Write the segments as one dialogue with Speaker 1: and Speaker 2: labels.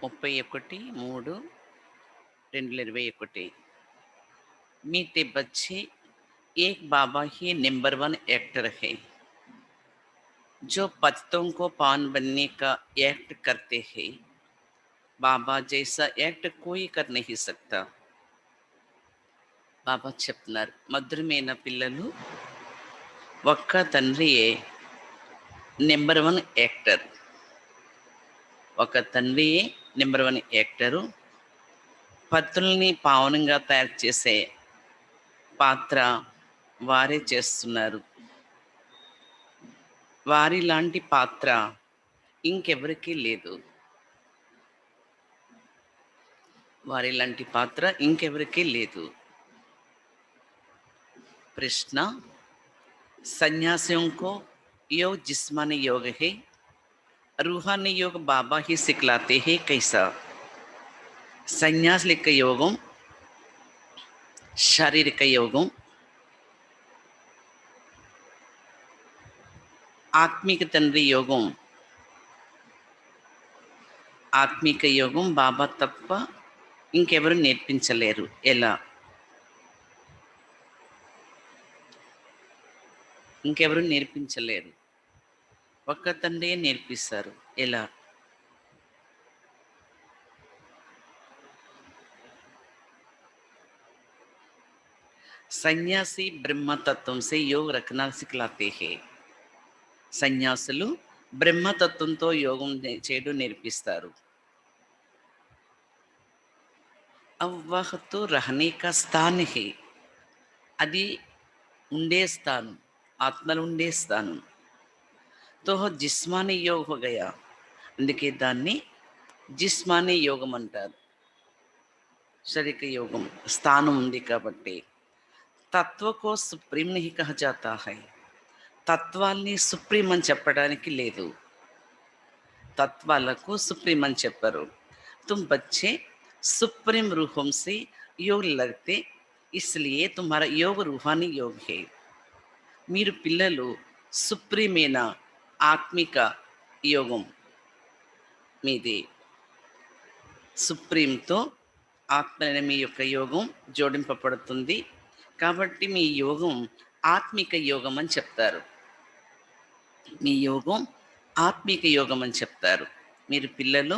Speaker 1: 31/3/2021 मीठे बच्चे एक बाबा ही नंबर वन एक्टर है जो पतितों को पान बनने का एक्ट करते हैं। बाबा जैसा एक्ट कोई कर नहीं सकता. బాబా చెప్తున్నారు మధురమైన పిల్లలు ఒక్క తండ్రియే నెంబర్ వన్ యాక్టర్. ఒక తండ్రియే నెంబర్ వన్ యాక్టరు. పత్రుల్ని పావనంగా తయారు చేసే పాత్ర వారే చేస్తున్నారు. వారి లాంటి పాత్ర ఇంకెవరికీ లేదు. వారి లాంటి పాత్ర ఇంకెవరికీ లేదు. प्रश्न सन्यासियों को योग जिस्मानी योग है, रूहानी योग बाबा ही सिखलाते हैं कैसा? సన్యాసుల యొక్క యోగం శారీరక యోగం, ఆత్మిక తండ్రి యోగం, ఆత్మిక యోగం బాబా తప్ప ఇంకెవరు నేర్పించలేరు. ఎలా? ఇంకెవరు నేర్పించలేరు. ఒక్క తండ్రియే నేర్పిస్తారు. ఎలా? సన్యాసి బ్రహ్మతత్వం సే యోగ రఖనా సిఖలాతే హే. సన్యాసులు బ్రహ్మతత్వంతో యోగం చేయడం నేర్పిస్తారు. అవ్వహతో రహనే కా స్థాన్ హే. అది ఉండే స్థానం, ఆత్మలు ఉండే స్థానం. తో జిస్మానీ యోగ హో గయా. అందుకే దాన్ని జిస్మానీ యోగం అంటారు. శారీరక యోగం స్థానం ఉంది కాబట్టి. తత్వ కో సుప్రీం నహీ కహా జాతా హై. తత్వాల్ని సుప్రీం అని చెప్పడానికి లేదు. తత్వాలకు సుప్రీం అని చెప్పరు. తుమ్ బచ్చే సుప్రీం రూహం సే యోగ లగ్తే ఇస్లియే తుమ్హారా యోగ రూహానీ యోగ హే. మీరు పిల్లలు సుప్రీమైన ఆత్మిక యోగం మీది. సుప్రీంతో ఆత్మ మీ యొక్క యోగం జోడింపబడుతుంది కాబట్టి మీ యోగం ఆత్మిక యోగం అని చెప్తారు. మీ యోగం ఆత్మిక యోగం అని చెప్తారు. మీరు పిల్లలు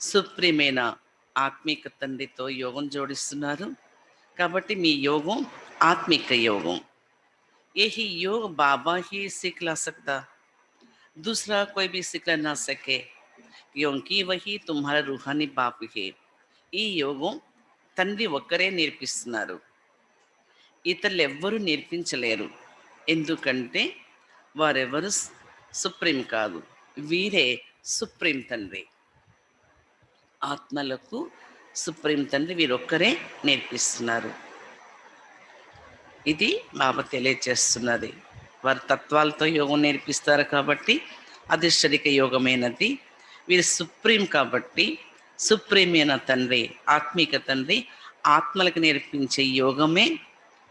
Speaker 1: సుప్రీమైన ఆత్మిక తండ్రితో యోగం జోడిస్తున్నారు కాబట్టి మీ యోగం ఆత్మిక యోగం. यही योग बाबा ही सिखला सकता, दूसरा कोई भी सिखला ना सके क्योंकि वही तुम्हारा रूहानी बाप है. ఈ యోగం తండ్రి ఒక్కరే నేర్పిస్తున్నారు. ఇతరులు ఎవ్వరూ నేర్పించలేరు. ఎందుకంటే వారెవరు సుప్రీం కాదు. వీరే సుప్రీం తండ్రి. ఆత్మలకు సుప్రీం తండ్రి వీరొక్కరే నేర్పిస్తున్నారు. ఇది బాబా తెలియచేస్తున్నది. వారి తత్వాలతో యోగం నేర్పిస్తారు కాబట్టి అది శారీరక యోగమైనది. వీరు సుప్రీం కాబట్టి సుప్రీమైన తండ్రి, ఆత్మిక తండ్రి ఆత్మలకు నేర్పించే యోగమే,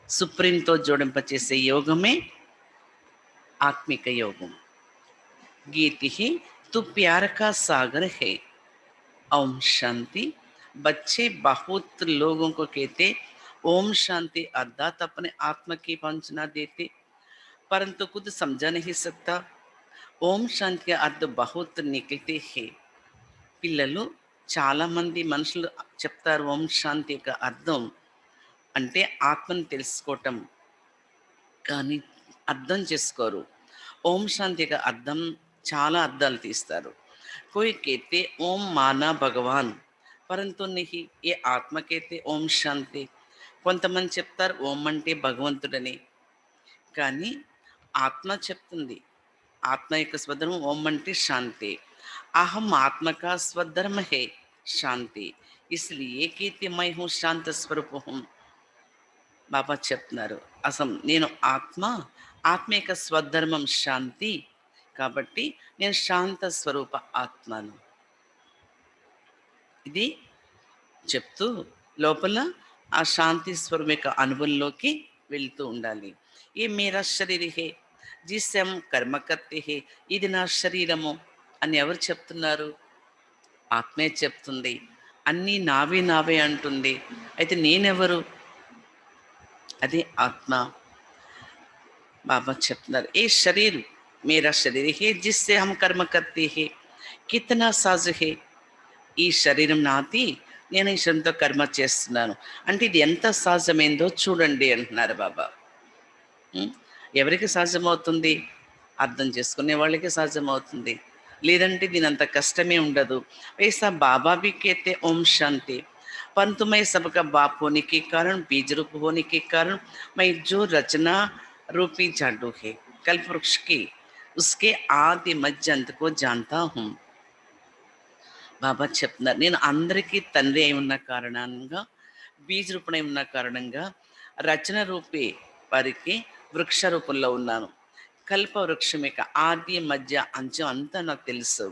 Speaker 1: సుప్రీంతో జోడింపచేసే యోగమే ఆత్మిక యోగం. గీతి తు ప్యార కా సాగర్ హై. ఓం శాంతి. बच्चे बहुत लोगों को कहते ओम शांति अर्थात अपने आत्मा की वंचना देते परंतु खुद समझा नहीं सकता. ఓం శాంతి के अर्थ बहुत निकलते हैं. పిల్లలు చాలామంది మనుషులు చెప్తారు ఓం శాంతి యొక్క అర్థం అంటే ఆత్మను తెలుసుకోవటం, కానీ అర్థం చేసుకోరు. ఓం శాంతి యొక్క అర్థం చాలా అర్థాలు తీస్తారు. कोई कहते ओम माना भगवान परंतु नहीं ये आत्మ कहते ఓం శాంతి. కొంతమంది చెప్తారు ఓం అంటే భగవంతుడని, కానీ ఆత్మ చెప్తుంది ఆత్మ యొక్క స్వధర్మం ఓం అంటే శాంతి. అహం ఆత్మ కా స్వధర్మ హే శాంతి, ఇస్లియే కీర్తి మై హూ శాంత స్వరూప హూం. బాబా చెప్తున్నారు అసం నేను ఆత్మ, ఆత్మ యొక్క స్వధర్మం శాంతి కాబట్టి నేను శాంత స్వరూప ఆత్మను. ఇది చెప్తూ లోపల ఆ శాంతి స్వరూపం యొక్క అనుభవంలోకి వెళ్తూ ఉండాలి. ఏ మేరా శరీర హే జిస్సే హమ్ కర్మ కర్తే హే. ఇది నా శరీరము అని ఎవరు చెప్తున్నారు? ఆత్మే చెప్తుంది, అన్నీ నావే నావే అంటుంది. అయితే నేనెవరు? అది ఆత్మ. बाबा చెప్తున్నారు, ఏ శరీర్ మేరా శరీర్ హే జిస్సే హమ్ కర్మ కర్తే హే, కితనా సాజ్ హే. ఈ శరీరం నాది, నేను ఈ శరీరంతో కర్మ చేస్తున్నాను. అంటే ఇది ఎంత సహజమైందో చూడండి అంటున్నారు బాబా. ఉం? ఎవరికి సహజమవుతుంది? అర్థం చేసుకునే వాళ్ళకి సహజమవుతుంది, లేదంటే దీని అంత కష్టమే ఉండదు. ऐसा बाबा भी कहते ओम शांति, परंतु मैं सबका बाप होने के कारण, बीज रूप होने के कारण, मैं जो रचना रूपी झाड़ू है कल्प वृक्ष की, उसके आदि मध्य अंत को जानता हूँ. బాబా చెప్తున్నారు, నేను అందరికీ తండ్రి అయి ఉన్న కారణంగా, బీజ రూపణై ఉన్న కారణంగా, రచన రూపే వారికి వృక్ష రూపంలో ఉన్నాను. కల్ప వృక్షం యొక్క ఆది మధ్య అంచం అంతా నాకు తెలుసు.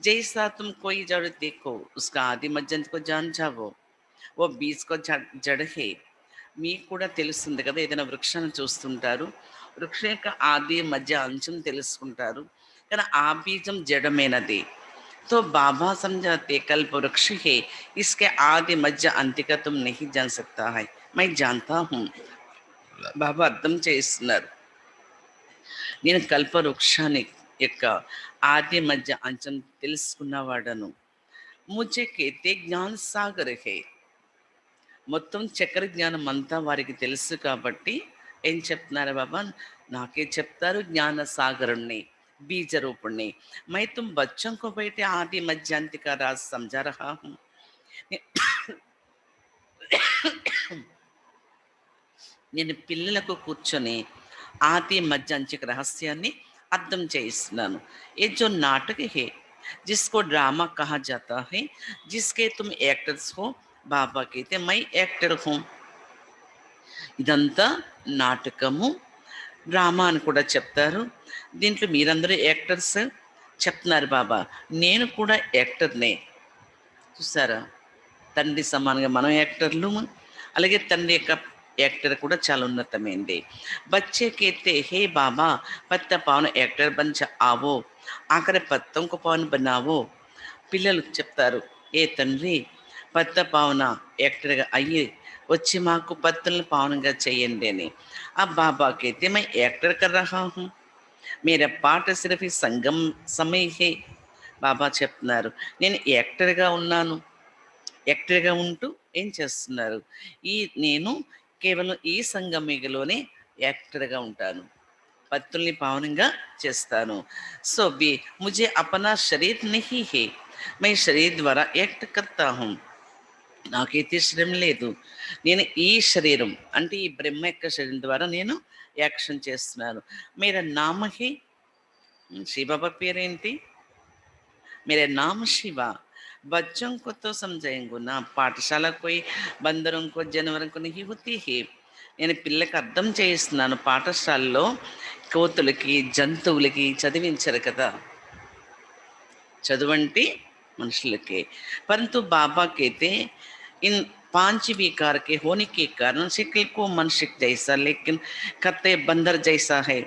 Speaker 1: జైసా తుమ్ కోయి జड़ देखो उसका ఆది మధ్య అంत को जान जाओ, ఓ బీజ్ కో జड़ है. మీకు కూడా తెలుస్తుంది కదా, ఏదైనా వృక్షాన్ని చూస్తుంటారు, వృక్షం యొక్క ఆది మధ్య అంచం తెలుసుకుంటారు, కానీ ఆ బీజం జడమైనది. तो बाबा समझाते कल्प वृक्ष है, इसके आदि मध्य अंत का तुम नहीं जान सकता है, मैं जानता हूँ. బాబా అర్థం చేస్తున్నారు, నేను కల్ప వృక్షాన్ని యొక్క ఆది మధ్య అంచం తెలుసుకున్నవాడను. ముझे कहते ज्ञान सागर है. మొత్తం చక్ర జ్ఞానం అంతా వారికి తెలుసు కాబట్టి ఏం చెప్తున్నారు బాబా? నాకే చెప్తారు, జ్ఞాన సాగరుణ్ణి, बीज रूपणी. मैं तुम बच्चों को बैठे आदि मध्यांत का राज समझा रहा हूँ. నేను పిల్లలకు కూర్చొని ఆది మధ్యాంచిక రహస్యాన్ని అర్థం చేయిస్తున్నాను. ये जो नाटक है जिसको ड्रामा कहा जाता है, जिसके तुम एक्टर्स हो, बाबा कहते मैं एक्टर हूँ. ఇదంతా నాటకము, డ్రామా అని కూడా చెప్తారు. దీంట్లో మీరందరూ యాక్టర్స్ చెప్తున్నారు బాబా, నేను కూడా యాక్టర్నే. చూసారా, తండ్రి సమానంగా మనం యాక్టర్లు, అలాగే తండ్రి యొక్క యాక్టర్ కూడా చాలా ఉన్నతమైంది. బచ్చే కేతే హే బాబా పత్త పవన్ యాక్టర్ బంచ ఆవో, ఆఖరి పత్తంకు పవన్ బనావో. పిల్లలు చెప్తారు, ఏ తండ్రి పత్త పావన యాక్టర్గా అయ్యి వచ్చి మాకు పత్తులను పావనంగా చేయండి అని. ఆ బాబా కేతే మై యాక్టర్ కర్ రహా హూ, మేరా పాట సిర్ఫ్ ఈ సంగం సమయ హే. బాబా చెప్తున్నారు, నేను యాక్టర్గా ఉన్నాను. యాక్టర్గా ఉంటూ ఏం చేస్తున్నారు? ఈ నేను కేవలం ఈ సంగమిగలోనే యాక్టర్గా ఉంటాను, పత్తుల్ని పావనంగా చేస్తాను. సో బి ముझे अपना शरीर नहीं है, मैं शरीर द्वारा యాక్ట్ करता हूँ. నాకైతే శ్రమ లేదు, నేను ఈ శరీరం అంటే ఈ బ్రహ్మ యొక్క శరీరం ద్వారా నేను యాక్షన్ చేస్తున్నాను. మేరా నామ హే, శివబాబా పేరేంటి? मेरा नाम शिवा. बच्चों को तो समझाएंगे ना, పాఠశాల कोई బందరం को जानवरों को नहीं होती है. నేను పిల్లకి అర్థం చేయిస్తున్నాను, పాఠశాలలో కోతులకి జంతువులకి చదివించరు కదా, చదువంటే మనుషులకే. परंतु बाबा कहते इन पांच विकार के होने के कारण शक्ल को मनुष्य जैसा लेकिन कते बंदर जैसा है.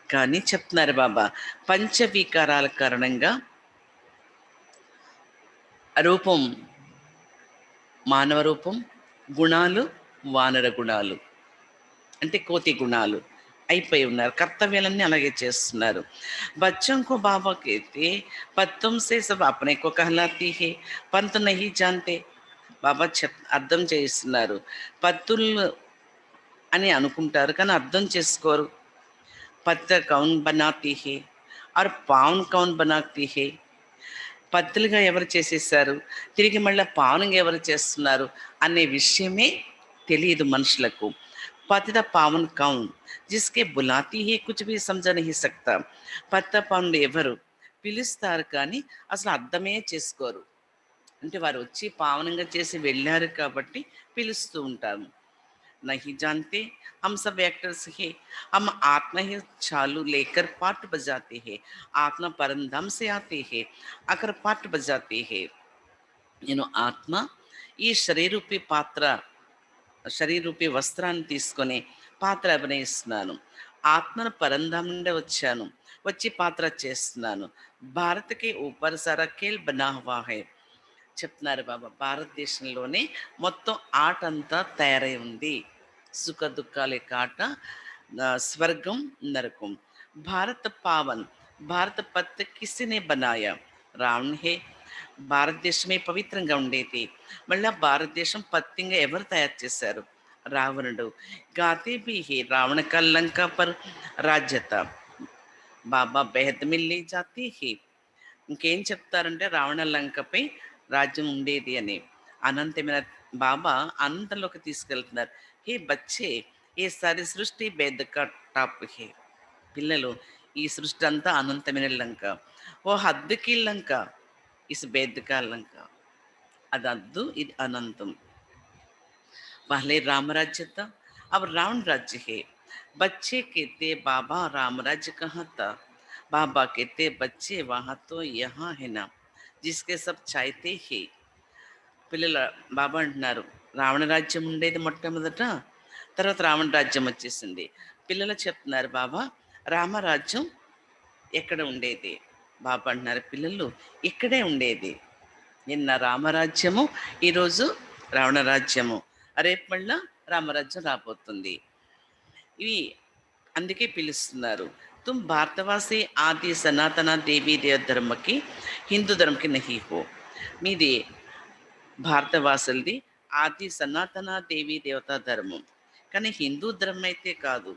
Speaker 1: కానీ చెప్తున్నారు బాబా, పంచ వికారాల కారణంగా రూపం మానవ రూపం, గుణాలు వానర గుణాలు అంటే కోతి గుణాలు అయిపోయి ఉన్నారు, కర్తవ్యాలన్నీ అలాగే చేస్తున్నారు. బచ్చంకు బాబాకైతే పత్తం సే సబ్ అప్నే కో కహలాతీ హే, పంత్ నహీ జాంతే. బాబా అర్థం చేయిస్తున్నారు, పత్తులు అని అనుకుంటారు కానీ అర్థం చేసుకోరు. పత్త కౌన్ బనాతీ హే ఆర్ పావన్ కౌన్ బనాతీ హే. పత్తులుగా ఎవరు చేసేసారు, తిరిగి మళ్ళీ పావనంగా ఎవరు చేస్తున్నారు అనే విషయమే తెలియదు మనుషులకు. పతిత పావన్ కౌన్ జిస్కే బులాతీ హే కుచ్ భీ సమझ नहीं सकता. పతిత పావనులు ఎవరు, పిలుస్తారు కానీ అసలు అర్థమే చేసుకోరు. అంటే వారు వచ్చి పావనంగా చేసి వెళ్ళారు కాబట్టి పిలుస్తూ ఉంటారు. नहीं जानते हम सब एक्टर्स हैं, हम आत्मा ही चालू लेकर पाठ बजाते हैं, आत्मा परमधाम से आते हैं अगर पाठ बजाते हैं. నేను ఆత్మ ఈ శరీరూపి పాత్ర, శరీరూపి వస్త్రాన్ని తీసుకొని పాత్ర అభినయిస్తున్నాను. ఆత్మను పరంధాం నుండి వచ్చాను, వచ్చి పాత్ర చేస్తున్నాను. భారత్కి ఊపర్ సారా ఖేల్ బనా హువా హై. చెప్తున్నారు బాబా. భారతదేశంలోనే మొత్తం ఆట అంతా తయారై ఉంది. సుఖ దుఃఖాల యొక్క ఆట, స్వర్గం, నరకం. భారత పావన్, భారత పత్ కిసినే బనాయా? రావణ్ హే. భారతదేశమే పవిత్రంగా ఉండేది. మళ్ళీ భారతదేశం పత్యంగా ఎవరు తయారు చేశారు? రావణుడు. గాతే బి హే రావణ కా లంకా పర్ రాజ్యత బాబా బెహద్ మిల్లీ జాతి హే. ఇంకేం చెప్తారంటే రావణ లంకపై రాజ్యం ఉండేది అని. అనంతమైన బాబా అనంతంలోకి తీసుకెళ్తున్నారు. హే బచ్చే, ఏ సారి సృష్టి బేదక టాప్ హే. పిల్లలు, ఈ సృష్టి అంతా అనంతమైన లంక. ఓ హద్దుకి లంక, ఇస్ బేదక లంక. అది అద్దు, ఇది అనంతం. पहले राम राज्य था, अब रावण राज्य है। बच्चे कहते बाबा राम राज्य कहाँ था? बाबा कहते बच्चे वहाँ तो यहाँ है ना, जिसके सब चाहते हैं. పిల్లల బాబా అంటున్నారు, రావణ రాజ్యం ఉండేది మొట్టమొదట, తర్వాత రావణ రాజ్యం వచ్చేసింది. పిల్లలు చెప్తున్నారు, బాబా రామరాజ్యం ఎక్కడ ఉండేది? బాబా అంటున్నారు, పిల్లలు ఇక్కడే ఉండేది. నిన్న రామరాజ్యము, ఈరోజు రావణ రాజ్యము, రేపు మళ్ళా రామరాజ్యం రాబోతుంది. ఇవి అందుకే పిలుస్తున్నారు. తుమ్ భారతవాసి ఆది సనాతన దేవీ దేవ ధర్మకి, హిందూ ధర్మకి నహీ హో. మీది భారతవాసులది ఆది సనాతన దేవీ దేవతా ధర్మం, కానీ హిందూ ధర్మం అయితే కాదు.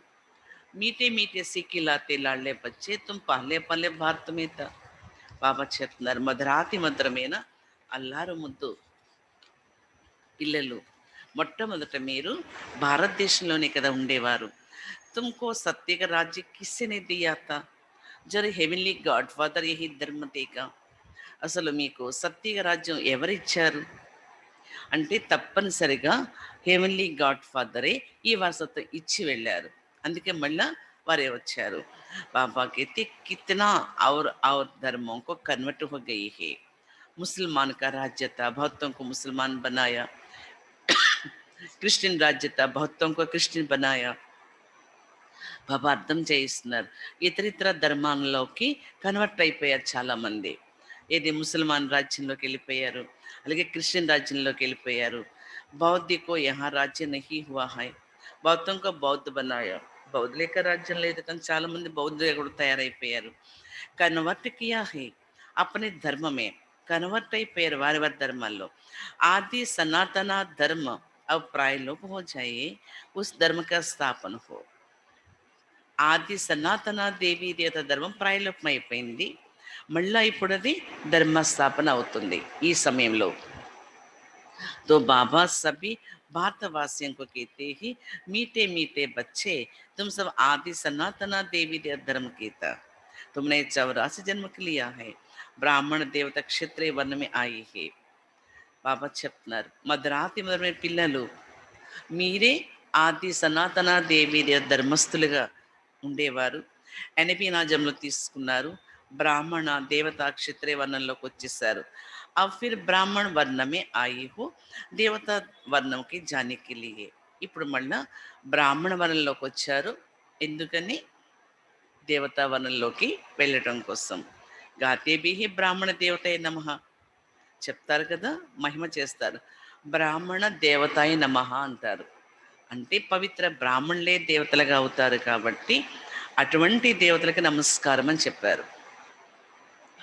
Speaker 1: మీటే మీటే సిక్కి లాతే లాళ్లే బచ్చే తుమ్ పహలే పహలే భారత మే తా. బాబా చెప్తున్నారు, మధురాతి మధురమైన అల్లారు ముద్దు పిల్లలు, మొట్టమొదట మీరు భారతదేశంలోనే కదా ఉండేవారు. తుమ్కో సత్యక రాజ్య కిస్సెనే దియాతా? జర హెవెన్లీ గాడ్ ఫాదర్ యహీ ధర్మ దేగా. అసలు మీకు సత్యక రాజ్యం ఎవరిచ్చారు అంటే తప్పనిసరిగా హెవెన్లీ గాడ్ ఫాదరే ఈ వారసత్వం ఇచ్చి వెళ్ళారు. అందుకే మళ్ళా వారే వచ్చారు. बाबा कहते कितना और धर्मों को कन्वर्ट हो गई है. मुसलमान का राज्य था, बहुतों को मुसलमान बनाया. క్రిస్టియన్ రాజ్యత బహుత్వం కో క్రిస్టియన్ బనాయా. బాబా అర్థం చేయిస్తున్నారు, ఇతరితర ధర్మాల్లోకి కన్వర్ట్ అయిపోయారు చాలామంది. ఏది ముసల్మాన్ రాజ్యంలోకి వెళ్ళిపోయారు, అలాగే క్రిస్టియన్ రాజ్యంలోకి వెళ్ళిపోయారు. బౌద్ధికో యహా రాజ్యం నహీ హువా హై, బౌద్ధంకో బౌద్ధ బనాయా. బౌద్ధులేక రాజ్యం లేదు, కానీ చాలామంది బౌద్ధులుగా కూడా తయారైపోయారు. కన్వర్ట్ కియా హై అపనే ధర్మమే, కన్వర్ట్ అయిపోయారు వారి వారి ధర్మాల్లో. ఆది సనాతన ధర్మ अब प्राय लोप हो जाए, उस धर्म का स्थापन हो. ఆది సనాతన దేవీ దేవత ధర్మం ప్రాయలోపం అయిపోయింది, మళ్ళా ఇప్పుడు అది ధర్మ స్థాపన అవుతుంది ఈ సమయంలో. तो बाबा सभी भारतवासियों को कहते ही मीठे मीठे बच्चे, तुम सब आदि सनातना देवी देव धर्म की था. तुमने 84 जन्म के लिया है, ब्राह्मण देवता क्षत्रिय वर्ण में आई है. బాబా చెప్తున్నారు, మధురాతి మధురమైన పిల్లలు, మీరే ఆది సనాతన దేవి ధర్మస్థులుగా ఉండేవారు. 80 జన్మలు తీసుకున్నారు, బ్రాహ్మణ దేవతా క్షత్రియ వర్ణంలోకి వచ్చేసారు. अब फिर బ్రాహ్మణ వర్ణమే ఆయి హో దేవతా వర్ణంకి జానికి లియే. ఇప్పుడు మళ్ళా బ్రాహ్మణ వర్ణంలోకి వచ్చారు, ఎందుకని? దేవతా వర్ణంలోకి వెళ్ళటం కోసం. గాతే బిహి బ్రాహ్మణ దేవతాయ నమః చెప్తారు కదా, మహిమ చేస్తారు. బ్రాహ్మణ దేవతాయ నమః అంటారు, అంటే పవిత్ర బ్రాహ్మణులే దేవతలుగా అవుతారు కాబట్టి అటువంటి దేవతలకి నమస్కారం అని చెప్పారు.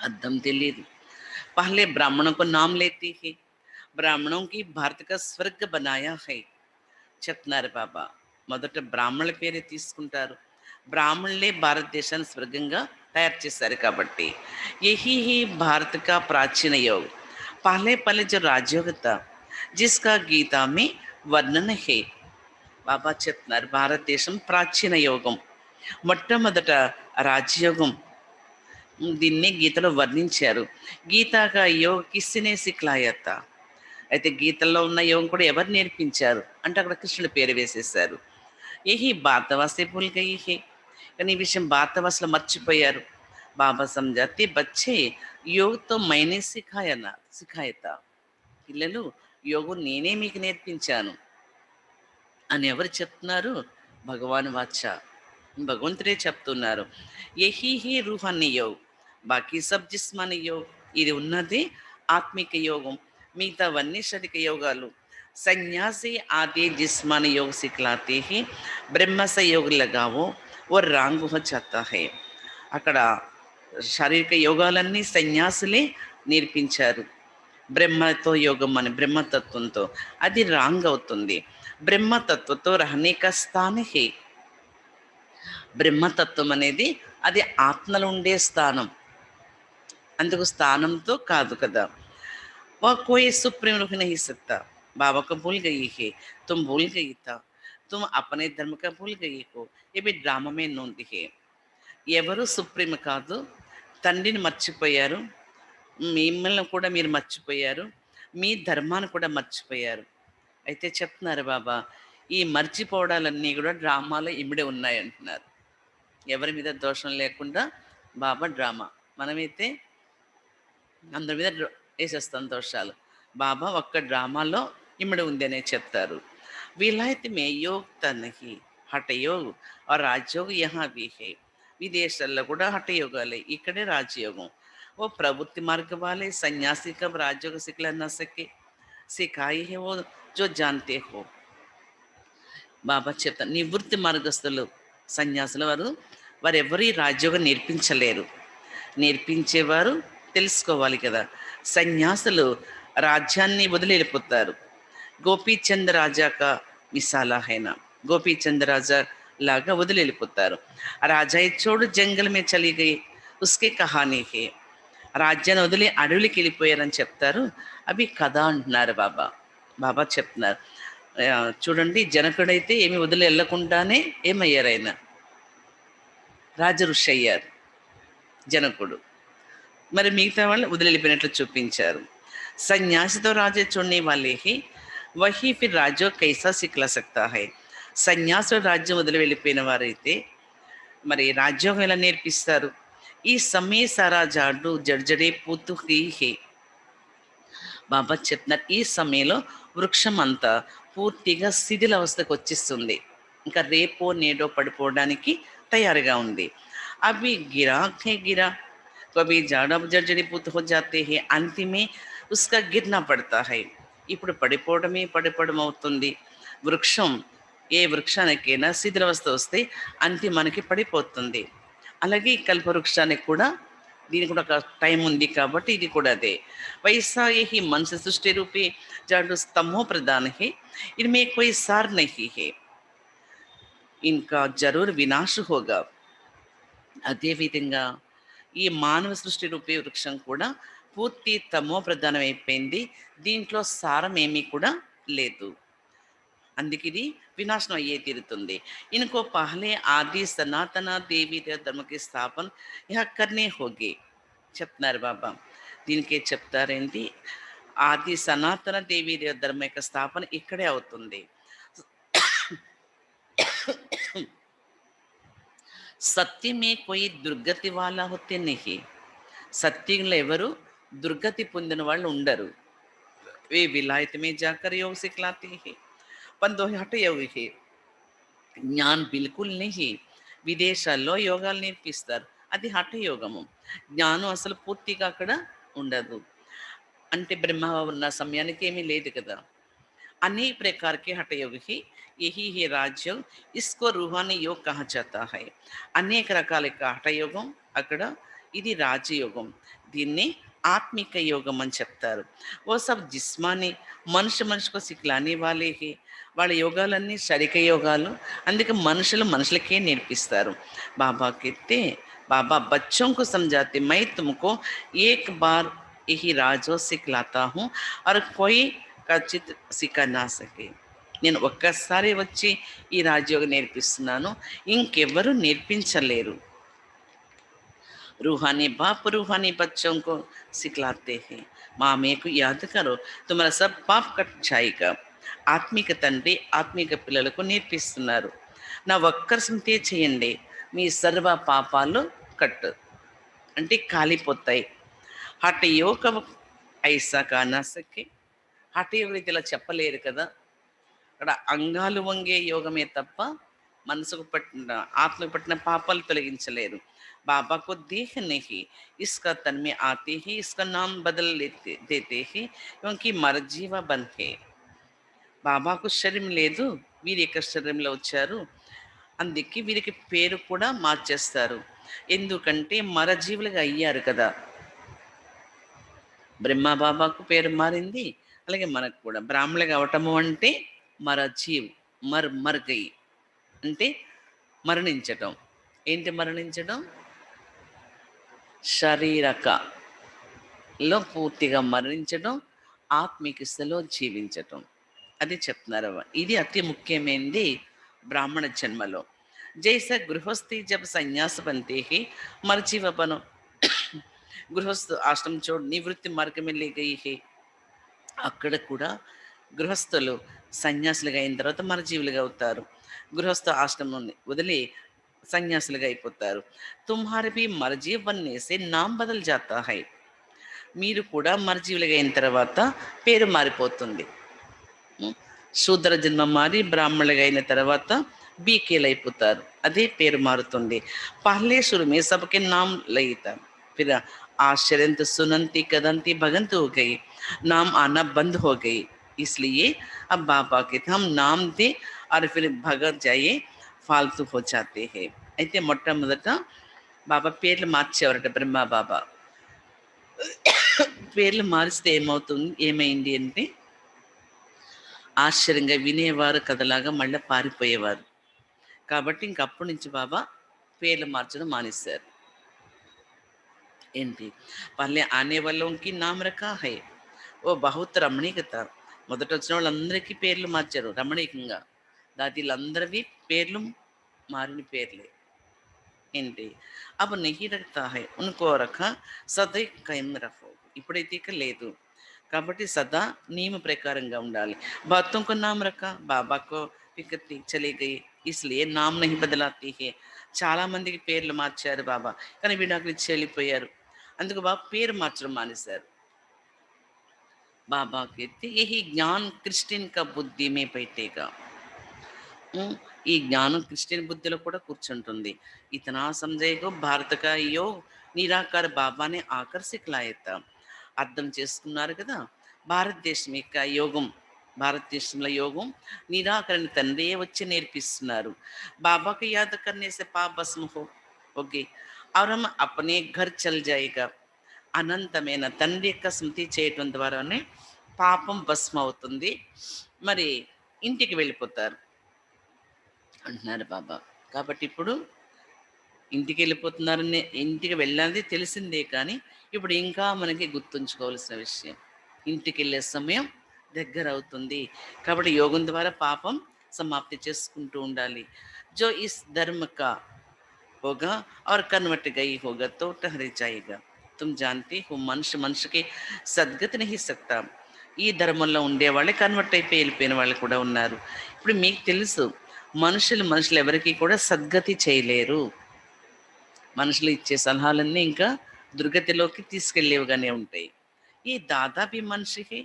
Speaker 1: అర్థం తెలియదు. పహలే బ్రాహ్మణం को नाम लेती है, బ్రాహ్మణం కి భారత का స్వర్గ बनाया है చెప్తున్నారు బాబా. మొదట బ్రాహ్మణుల పేరే తీసుకుంటారు, బ్రాహ్మణులే భారతదేశాన్ని స్వర్గంగా తయారు చేశారు కాబట్టి. యహీ హీ భారత का प्राचीन योग, पहले पहले जो राजयोग था जिसका गीता में वर्णन है. బాబా చెప్తున్నారు, భారతదేశం ప్రాచీన యోగం, మొట్టమొదట రాజయోగం, దీన్ని గీతలో వర్ణించారు. గీతాగా యోగ కిస్సినే సిక్లాయత. అయితే గీతల్లో ఉన్న యోగం కూడా ఎవరు నేర్పించారు అంటే అక్కడ కృష్ణుడి పేరు వేసేసారు. యహీ భారతవాసి భూల్ గయి హే, కానీ ఈ విషయం భారతవాసులు మర్చిపోయారు. బాబా సమజాతే బచ్చే యోగతో మైనే సిఖాయత. పిల్లలు, యోగం నేనే మీకు నేర్పించాను అని ఎవరు చెప్తున్నారు? భగవాన్ వాచ, భగవంతుడే చెప్తున్నారు. యహీ హీ రూహాన్ని యోగ్, బాకీ సబ్ జిస్మాని యోగ్. ఇది ఉన్నది ఆత్మిక యోగం, మిగతావన్నీ శరీర యోగాలు. సన్యాసి आधे जिस्मानी योग सिखलाते ही ब्रह्म से योग लगाओ वो रांग हो जाता है. అక్కడ శారీరక యోగాలన్నీ సన్యాసులే నేర్పించారు. బ్రహ్మతో యోగం అని బ్రహ్మతత్వంతో అది రాంగ్ అవుతుంది. బ్రహ్మతత్వతో రహనే కా స్థాన్ హే. బ్రహ్మతత్వం అనేది అది ఆత్మలో ఉండే స్థానం, అందుకు స్థానంతో కాదు కదా. वह कोई सुप्रीम रुक नहीं सकता. बाबा को भूल गई है, तुम भूल गई था, तुम अपने धर्म का भूल गई हो. ये भी ड्रामा में नोंदी है. ఎవరు సుప్రీం కాదు, తండ్రిని మర్చిపోయారు, మిమ్మల్ని కూడా మీరు మర్చిపోయారు, మీ ధర్మాన్ని కూడా మర్చిపోయారు. అయితే చెప్తున్నారు బాబా, ఈ మర్చిపోవడాలన్నీ కూడా డ్రామాలో ఇమిడే ఉన్నాయి అంటున్నారు. ఎవరి మీద దోషం లేకుండా బాబా డ్రామా, మనమైతే అందరి మీద వేసేస్తాం దోషాలు. బాబా ఒక్క డ్రామాలో ఇమిడి ఉంది అనే చెప్తారు. విలాయత్ మే యోగ్ తనహి హఠయోగ్ और राजयोग यहाँ भी है. విదేశాల్లో కూడా హఠయోగాలే, ఇక్కడే రాజయోగం. ఓ ప్రవృత్తి మార్గ వాలే సన్యాసి కబ్ రాజయోగ సిఖలా నా సకే సిఖాయి హే ఓ జో జాన్తే హో. బాబా చెప్తారు, నివృత్తి మార్గస్థులు సన్యాసుల వారు ఎవరి రాజయోగం నేర్పించలేరు. నేర్పించేవారు తెలుసుకోవాలి కదా. సన్యాసులు రాజ్యాన్ని వదిలి వెళ్ళిపోతారు. గోపీచంద్ రాజాక మిసాలా హైనా, గోపీచంద్ రాజా లాగా వదిలి వెళ్ళిపోతారు. రాజా చోడు జంగల్ మే చలి గయి ఉస్కే కహానీ హే. రాజ్యాన్ని వదిలి అడవులకి వెళ్ళిపోయారని చెప్తారు. అవి కథ అంటున్నారు బాబా. బాబా చెప్తున్నారు, చూడండి, జనకుడైతే ఏమి వదిలి వెళ్ళకుండానే ఏమయ్యారు, ఆయన రాజఋషి అయ్యారు జనకుడు. మరి మిగతా వాళ్ళు వదిలి వెళ్ళిపోయినట్లు చూపించారు. సన్యాసితో రాజే చూడని వాళ్ళే హి వహీ ఫిర్ రాజో కైసా సిక్లా సక్తా హై. సన్యాసులు రాజ్యం వదిలి వెళ్ళిపోయిన వారైతే మరి రాజ్యోగం ఎలా నేర్పిస్తారు? ఈ సమయ సారా జాడు జడ్జడే పూతు హే. బాబా చెప్తున్నారు, ఈ సమయంలో వృక్షం అంతా పూర్తిగా శిథిల అవస్థకు వచ్చేస్తుంది, ఇంకా రేపో నేడో పడిపోవడానికి తయారుగా ఉంది. అవి గిరా హే గిరా కभी జాడా జర్జడి పూత హో జాతే హే అంతిమే ఉస్కా గిర్నా పడతా హై. ఇప్పుడు పడిపోవడం అవుతుంది. వృక్షం, ఏ వృక్షానికైనా శిథిలావస్థ వస్తే అంతిమానికి పడిపోతుంది. అలాగే ఈ కల్పవృక్షానికి కూడా, దీనికి కూడా ఒక టైం ఉంది కాబట్టి ఇది కూడా అదే. वैसा यही मन से सृष्टि रूपी जाडू स्तंभो प्रदान है, इनमें कोई सार नहीं है, इनका जरूर विनाश होगा. అదేవిధంగా ఈ మానవ సృష్టి రూపీ వృక్షం కూడా పూర్తి తమో ప్రధానం అయిపోయింది, దీంట్లో సారం ఏమీ కూడా లేదు, అందుకే ఇది వినాశనం అయ్యే తీరుతుంది. ఇनको पहले ఆది సనాతన దేవీ ధర్మ की స్థాపన यह करने होगी చెప్తున్నారు బాబా. దీనికే చెప్తారేంటి, ఆది సనాతన దేవీ ధర్మ యొక్క స్థాపన ఇక్కడే అవుతుంది. సత్యమే కోయి దుర్గతి వాళ్ళ హోతే నహీ. సత్యంలో ఎవరు దుర్గతి పొందిన వాళ్ళు ఉండరు. వే విలాయత్ మే జాకర్ యోగ సిఖలాతే హే పందో హఠ యోగ హే. జ్ఞాన్ బిల్కుల్ నహీ. విదేశాల్లో యోగాలు నేర్పిస్తారు, అది హఠయోగము. జ్ఞానం అసలు పూర్తిగా అక్కడ ఉండదు. అంటే బ్రహ్మ ఉన్న సమయానికి ఏమీ లేదు కదా. अनेक प्रकार के हठयोग ही यही है राजयोग, इसको रूहानी योग कहा जाता है. అనేక రకాల హఠయోగం అక్కడ, ఇది రాజయోగం, దీన్ని ఆత్మిక యోగం అని చెప్తారు. ఓ సబ్ జిస్మాని మనుషుకు సిక్లానే వాళ్ళే హే. వాళ్ళ యోగాలన్నీ శరీర యోగాలు, అందుకే మనుషులకే నేర్పిస్తారు. బాబాకైతే బాబా బచ్చోं को समझाते, मैं तुमको एक बार यही राजो सिखलाता हूँ और कोई ఖచ్చిత సిఖా నా సకే. నేను ఒక్కసారి వచ్చి ఈ రాజయోగం నేర్పిస్తున్నాను, ఇంకెవ్వరూ నేర్పించలేరు. रूहानी बाप रूहानी बच्चों को सिखलाते हैं, माँ मेरे को याद करो तुम्हारा सब पाप कट जाएगा. ఆత్మిక తండ్రి ఆత్మిక పిల్లలకు నేర్పిస్తున్నారు, నా ఒక్కరి స్మృతి చేయండి, మీ సర్వ పాపాలు కట్టు అంటే కాలిపోతాయి. హఠ యోగ ఐసా కానా సకే. హఠయోగం ఇలా చెప్పలేరు కదా, అక్కడ అంగాలు వంగే యోగమే తప్ప మనసుకు పట్టిన ఆత్మకు పట్టిన పాపాలు తొలగించలేరు. बाबा को देख नहीं, इसका तन में आते ही इसका नाम बदल लेते देते ही क्योंकि మరజీవ బంధే. బాబాకు శరీరం లేదు, వీరి యొక్క శరీరంలో వచ్చారు, అందుకే వీరికి పేరు కూడా మార్చేస్తారు. ఎందుకంటే మరజీవులుగా అయ్యారు కదా. బ్రహ్మ బాబాకు పేరు మారింది, అలాగే మనకు కూడా బ్రాహ్మణులుగా అవటము అంటే మరజీవ్, మర్ గయి అంటే మరణించటం. ఏంటి మరణించడం? శరీరకలో పూర్తిగా మరణించడం, ఆత్మిక స్థితిలో జీవించటం. అది చెప్తున్నారు. ఇది అతి ముఖ్యమైనది బ్రాహ్మణ జన్మలో. జైసా గృహస్థి జబ్ సన్యాస బంతే హి మరజీవపనం, గృహస్థ ఆశ్రమం చోడు నివృత్తి మార్గమే లేగయి హే. అక్కడ కూడా గృహస్థులు సన్యాసులుగా అయిన తర్వాత మరజీవులుగా అవుతారు. గృహస్థ ఆశ్రమం వదిలి సన్యాసులుగా అయిపోతారు. తుమ్హారే భీ మరజీవ్ బన్నే సే నామ్ బదల్ జాతా హై. మీరు కూడా మరజీవులుగా అయిన తర్వాత పేరు మారిపోతుంది. శూద్ర జన్మ మారి బ్రాహ్మణులుగా అయిన తర్వాత బీకేలు అయిపోతారు, అదే పేరు మారుతుంది. పహలే शुरू में सबके नाम लेता, फिर आश्चर्य सुनंती कदंती भगंत हो गई, नाम आना बंद हो गई. इसलिए अब बाबा कहते हम नाम दे और फिर भगत जाइए, फालतू हो जाते हैं. అయితే మొట్టమొదట బాబా పేర్లు మార్చేవారట. బ్రహ్మ బాబా పేర్లు మారిస్తే ఏమైంది అంటే ఆశ్చర్యంగా వినేవారు కథలాగా మళ్ళీ పారిపోయేవారు. కాబట్టి ఇంకప్పటి నుంచి బాబా పేర్లు మార్చడం మానేశారు. ఏంటి పల్లె ఆనే వాళ్ళకి నామ్ రఖా హై ఓ బహుత్ రమణీకత. మొదట వచ్చిన వాళ్ళందరికీ పేర్లు మార్చారు రమణీకంగా. వీళ్ళందరివి పేర్లు మారిన పేర్లే. ఏంటి అప్పుడు నెహి రఖతా హై ఉన్కో రఖా సదై కైమ్ రఖో. ఇప్పుడైతే ఇక లేదు కాబట్టి సదా నియమ ప్రకారంగా ఉండాలి. బాతోं को नाम रखा, बाबा को फिक्र चली गई, इसलिए नाम नहीं बदलाती है. చాలా మందికి పేర్లు మార్చారు బాబా, కానీ విడాకులు ఇచ్చి వెళ్ళిపోయారు. అందుకు బాబా పేరు మార్చడం మానేశారు. బాబా कहते यही ज्ञान क्रिस्टियन का बुद्धि में बैठेगा. ఈ జ్ఞానం క్రిస్టియన్ బుద్ధిలో కూడా కూర్చుంటుంది. ఇతనా సంజయ్కు భారత కా యోగ్ నిరాకార బాబానే ఆకర్ సిక్లాయేతా. అర్థం చేసుకున్నారు కదా, భారతదేశం యొక్క యోగం, భారతదేశంలో యోగం నిరాకరణ తండ్రియే వచ్చి నేర్పిస్తున్నారు. బాబాకి యాద కర్నే సే పాప భస్మ హో ఓకే और हम अपने घर चल जाएगा. అనంతమైన తండ్రి యొక్క స్మృతి చేయటం ద్వారానే పాపం భస్మ అవుతుంది, మరి ఇంటికి వెళ్ళిపోతారు అంటున్నారు బాబా. కాబట్టి ఇప్పుడు ఇంటికి వెళ్ళిపోతున్నారని, ఇంటికి వెళ్ళాలని తెలిసిందే, కానీ ఇప్పుడు ఇంకా మనకి గుర్తుంచుకోవాల్సిన విషయం ఇంటికి వెళ్ళే సమయం దగ్గర అవుతుంది. కాబట్టి యోగం ద్వారా పాపం సమాప్తి చేసుకుంటూ ఉండాలి. జో ఇస్ ధర్మ కా होगा और कन्वर्ट गई होगा तो ठहर जाएगा. तुम जानते हो మనిషికి సద్గతి नहीं सकता. ఈ ధర్మంలో ఉండేవాళ్ళే కన్వర్ట్ అయిపోయి వెళ్ళిపోయిన వాళ్ళు కూడా ఉన్నారు. ఇప్పుడు మీకు తెలుసు మనుషులు ఎవరికి కూడా సద్గతి చేయలేరు. మనుషులు ఇచ్చే సలహాలన్నీ ఇంకా దుర్గతిలోకి తీసుకెళ్ళేవిగానే ఉంటాయి. ఈ దాదా भी మనిషి है,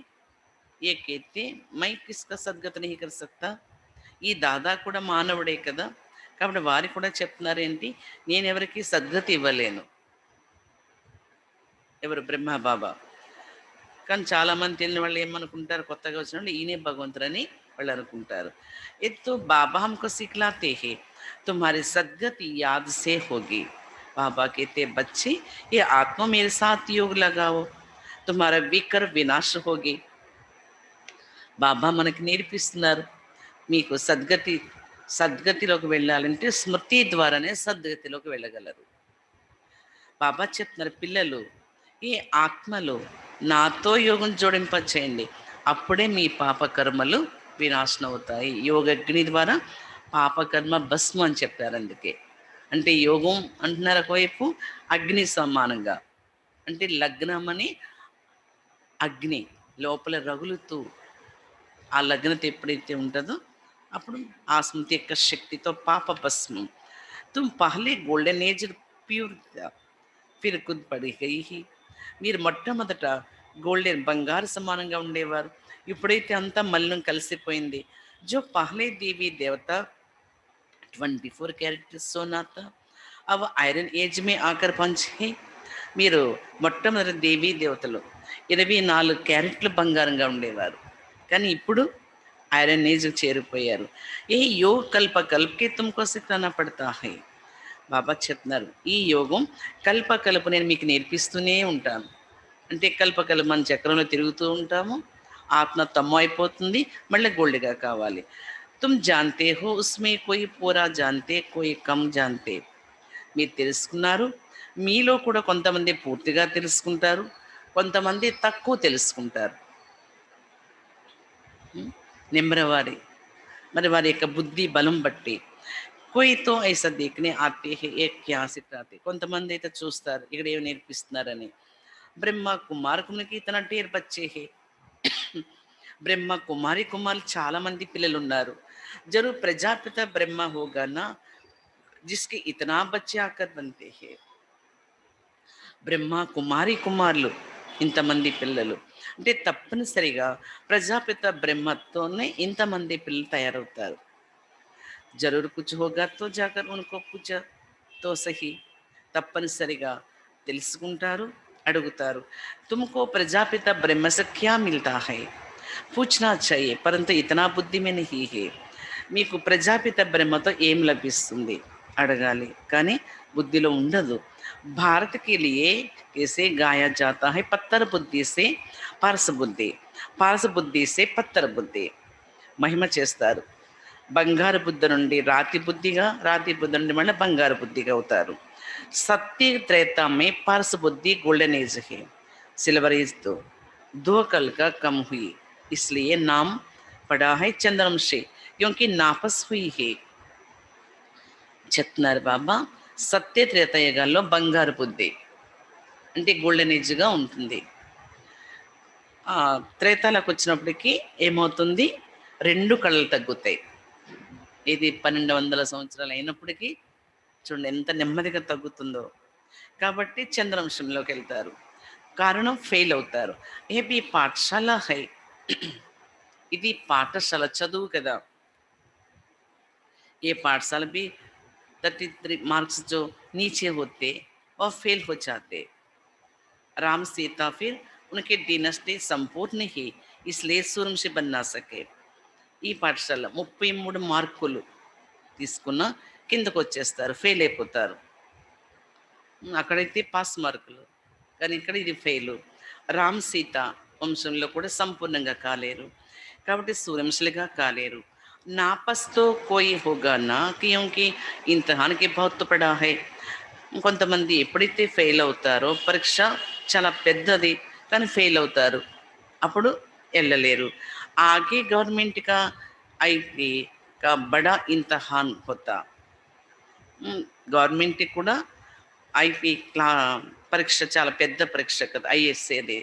Speaker 1: ये कहते मैं किसका సద్గతి नहीं कर सकता. ఈ దాదా కూడా మానవుడే కదా, కాబట్టి వారికి కూడా చెప్తున్నారు ఏంటి, నేను ఎవరికి సద్గతి ఇవ్వలేను. ఎవరు? బ్రహ్మ బాబా. కానీ చాలామంది తెలియని వాళ్ళు ఏమనుకుంటారు, కొత్తగా వచ్చిన వాళ్ళు ఈయనే భగవంతుడని వాళ్ళు అనుకుంటారు. ఎత్తు బాబా హమ్కో సిఖలాతే హే తుమ్హారీ సద్గతి యాద్ సే హోగి. బాబా कहते बच्चे ये आत्मा मेरे साथ योग लगाओ तुम्हारा विकर विनाश होगी. బాబా మనకి నేర్పిస్తున్నారు, మీకు సద్గతిలోకి వెళ్ళాలంటే స్మృతి ద్వారానే సద్గతిలోకి వెళ్ళగలరు. బాబా చెప్తున్నారు, పిల్లలు ఈ ఆత్మలో నాతో యోగం జోడింపచేయండి, అప్పుడే మీ పాపకర్మలు వినాశనం అవుతాయి. యోగగ్ని ద్వారా పాపకర్మ భస్మం అని చెప్పారు. అందుకే అంటే యోగం అంటున్నారు ఒకవైపు, అగ్ని సమానంగా. అంటే లగ్నం అని అగ్ని లోపల రగులుతూ, ఆ లగ్నత ఎప్పుడైతే ఉంటుందో అప్పుడు ఆ స్మృతి యొక్క శక్తితో పాప భస్మం. తుమ్ పహలే golden age pure Phir Khud పడి గయి. మీరు మొట్టమొదట గోల్డెన్ బంగారు సమానంగా ఉండేవారు, ఇప్పుడైతే అంతా మలినం కలిసిపోయింది. జో పహలే దేవి దేవత 24 कैरेट सोना था। अब ఐరన్ ఏజ్ में आकर पहुंचे। మీరు మొట్టమొదటి దేవీ దేవతలు 24 క్యారెట్లు బంగారంగా ఉండేవారు. కానీ ఇప్పుడు ఐరన్ ఏజ్ చేరిపోయారు. ఏ యోగ కల్ప కల్పకే తుమ్కో సిఖానా పడతా హై. బాబా చెప్తున్నారు, ఈ యోగం కల్పకల్ప నేను మీకు నేర్పిస్తూనే ఉంటాను. అంటే కల్పకల్ప మన చక్రంలో తిరుగుతూ ఉంటాము, ఆత్మ తమ్ము అయిపోతుంది, మళ్ళీ గోల్డ్గా కావాలి. తుమ్ జాన్తే హో ఉస్మే కోయి పూరా జాన్తే కోయి కమ్ జాన్తే. మీరు తెలుసుకున్నారు, మీలో కూడా కొంతమంది పూర్తిగా తెలుసుకుంటారు, కొంతమంది తక్కువ తెలుసుకుంటారు. నెంబరవారి మరి వారి యొక్క బుద్ధి బలం బట్టి कोई तो ऐसा देखने आते हैं एक क्या सिखाते. కొంతమంది అయితే చూస్తారు ఇక్కడ ఏమి నేర్పిస్తున్నారని. బ్రహ్మ కుమారకునికి ఇతన ఢేర్ బచ్చే హే. బ్రహ్మ కుమారి కుమారులు చాలా మంది పిల్లలు ఉన్నారు. జరూర్ ప్రజాపిత బ్రహ్మ హోగా నా జిస్కి ఇతనా బచ్చే ఆకర్ బంతే హే. బ్రహ్మ కుమారి కుమారులు ఇంతమంది పిల్లలు అంటే తప్పనిసరిగా ప్రజాపిత బ్రహ్మతోనే ఇంతమంది పిల్లలు తయారవుతారు. जरूर कुछ होगा तो जाकर उनको पूछा तो सही. తప్పనిసరిగా తెలుసుకుంటారు, అడుగుతారు. तुमको प्रजापित ब्रह्म से क्या मिलता है पूछना चाहिए परंतु इतना बुद्धि में नहीं है. మీకు ప్రజాపిత బ్రహ్మతో ఏం లభిస్తుంది అడగాలి, కానీ బుద్ధిలో ఉండదు. भारत के लिए कैसे गाया जाता है पत्थर बुद्धि से पारस बुद्धि, पारस बुद्धि से पत्थर बुद्धि. మహిమ చేస్తారు. బంగారు బుద్ధ నుండి రాతి బుద్ధిగా, రాతి బుద్ధ నుండి మళ్ళీ బంగారు బుద్ధిగా అవుతారు. सत्य त्रेता में पारस बुद्धि गोल्डन एज है, सिल्वर एज तो 2 कल का कम हुई इसलिए नाम पड़ा है चंद्रवंशी क्योंकि नापस हुई है. చెప్తున్నారు బాబా, సత్య త్రేతాయుగాల్లో బంగారు బుద్ధి అంటే గోల్డెన్ ఏజ్గా ఉంటుంది. త్రేతాలకు వచ్చినప్పటికీ ఏమవుతుంది, 2 కళలు తగ్గుతాయి. ఇది 1200 సంవత్సరాలు అయినప్పటికీ చూడండి ఎంత నెమ్మదిగా తగ్గుతుందో. కాబట్టి చంద్రవంశంలోకి వెళ్తారు. కారణం ఫెయిల్ అవుతారు. ఏబి పాఠశాల హై, ఇది పాఠశాల చదువు కదా. ఏ పాఠశాల भी 33 मार्क्स जो नीचे होते और फेल हो जाते. राम सीता फिर उनके डिनेस्टी संपूर्ण नहीं इसलिए सूर्यवंशी बन ना सके. ఈ పాఠశాల 33 మార్కులు తీసుకున్న కిందకు వచ్చేస్తారు, ఫెయిల్ అయిపోతారు. అక్కడైతే పాస్ మార్కులు, కానీ ఇక్కడ ఇది ఫెయిల్. రామ్ సీత వంశంలో కూడా సంపూర్ణంగా కాలేరు, కాబట్టి సూర్యవంశులుగా కాలేరు. నాపస్తో కోయి హోగా నా క్యూంకి ఇంతహానికి బహుత్ పడా హై. కొంతమంది ఎప్పుడైతే ఫెయిల్ అవుతారో, పరీక్ష చాలా పెద్దది కానీ ఫెయిల్ అవుతారు, అప్పుడు వెళ్ళలేరు. ఆగే గవర్నమెంట్ కా ఐటీ కా బడా ఇంతహాన్ హోతా. గవర్నమెంట్ కూడా ఐపీ పరీక్ష చాలా పెద్ద పరీక్ష కదా, ఐఎస్ఏది.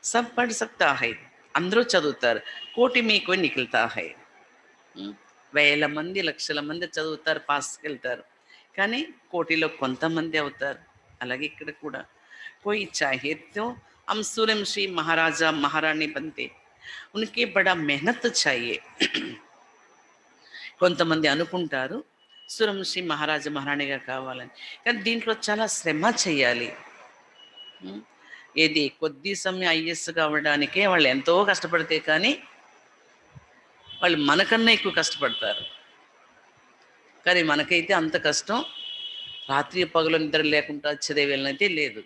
Speaker 1: సబ్ పढ़ सकता है, అందరూ చదువుతారు. కోటి మీకు నిఖిల్తా హై. వేల మంది లక్షల మంది చదువుతారు, పాస్కి వెళ్తారు, కానీ కోటిలో కొంతమంది అవుతారు. అలాగే ఇక్కడ కూడా कोई चाहे तो हम सूर्यवंशी महाराजा महारानी बनते, उनके बड़ा मेहनत चाहिए. కొంతమంది అనుకుంటారు సూర్యవంశీ మహారాజా మహారాణిగా కావాలని, కానీ దీంట్లో చాలా శ్రమ చేయాలి. ఏది కొద్ది సమయం ఐఎస్ కావడానికే వాళ్ళు ఎంతో కష్టపడితే కానీ వాళ్ళు మనకన్నా ఎక్కువ కష్టపడతారు. కానీ మనకైతే అంత కష్టం రాత్రి పగలు నిద్ర లేకుండా చదివేళ్ళనైతే లేదు.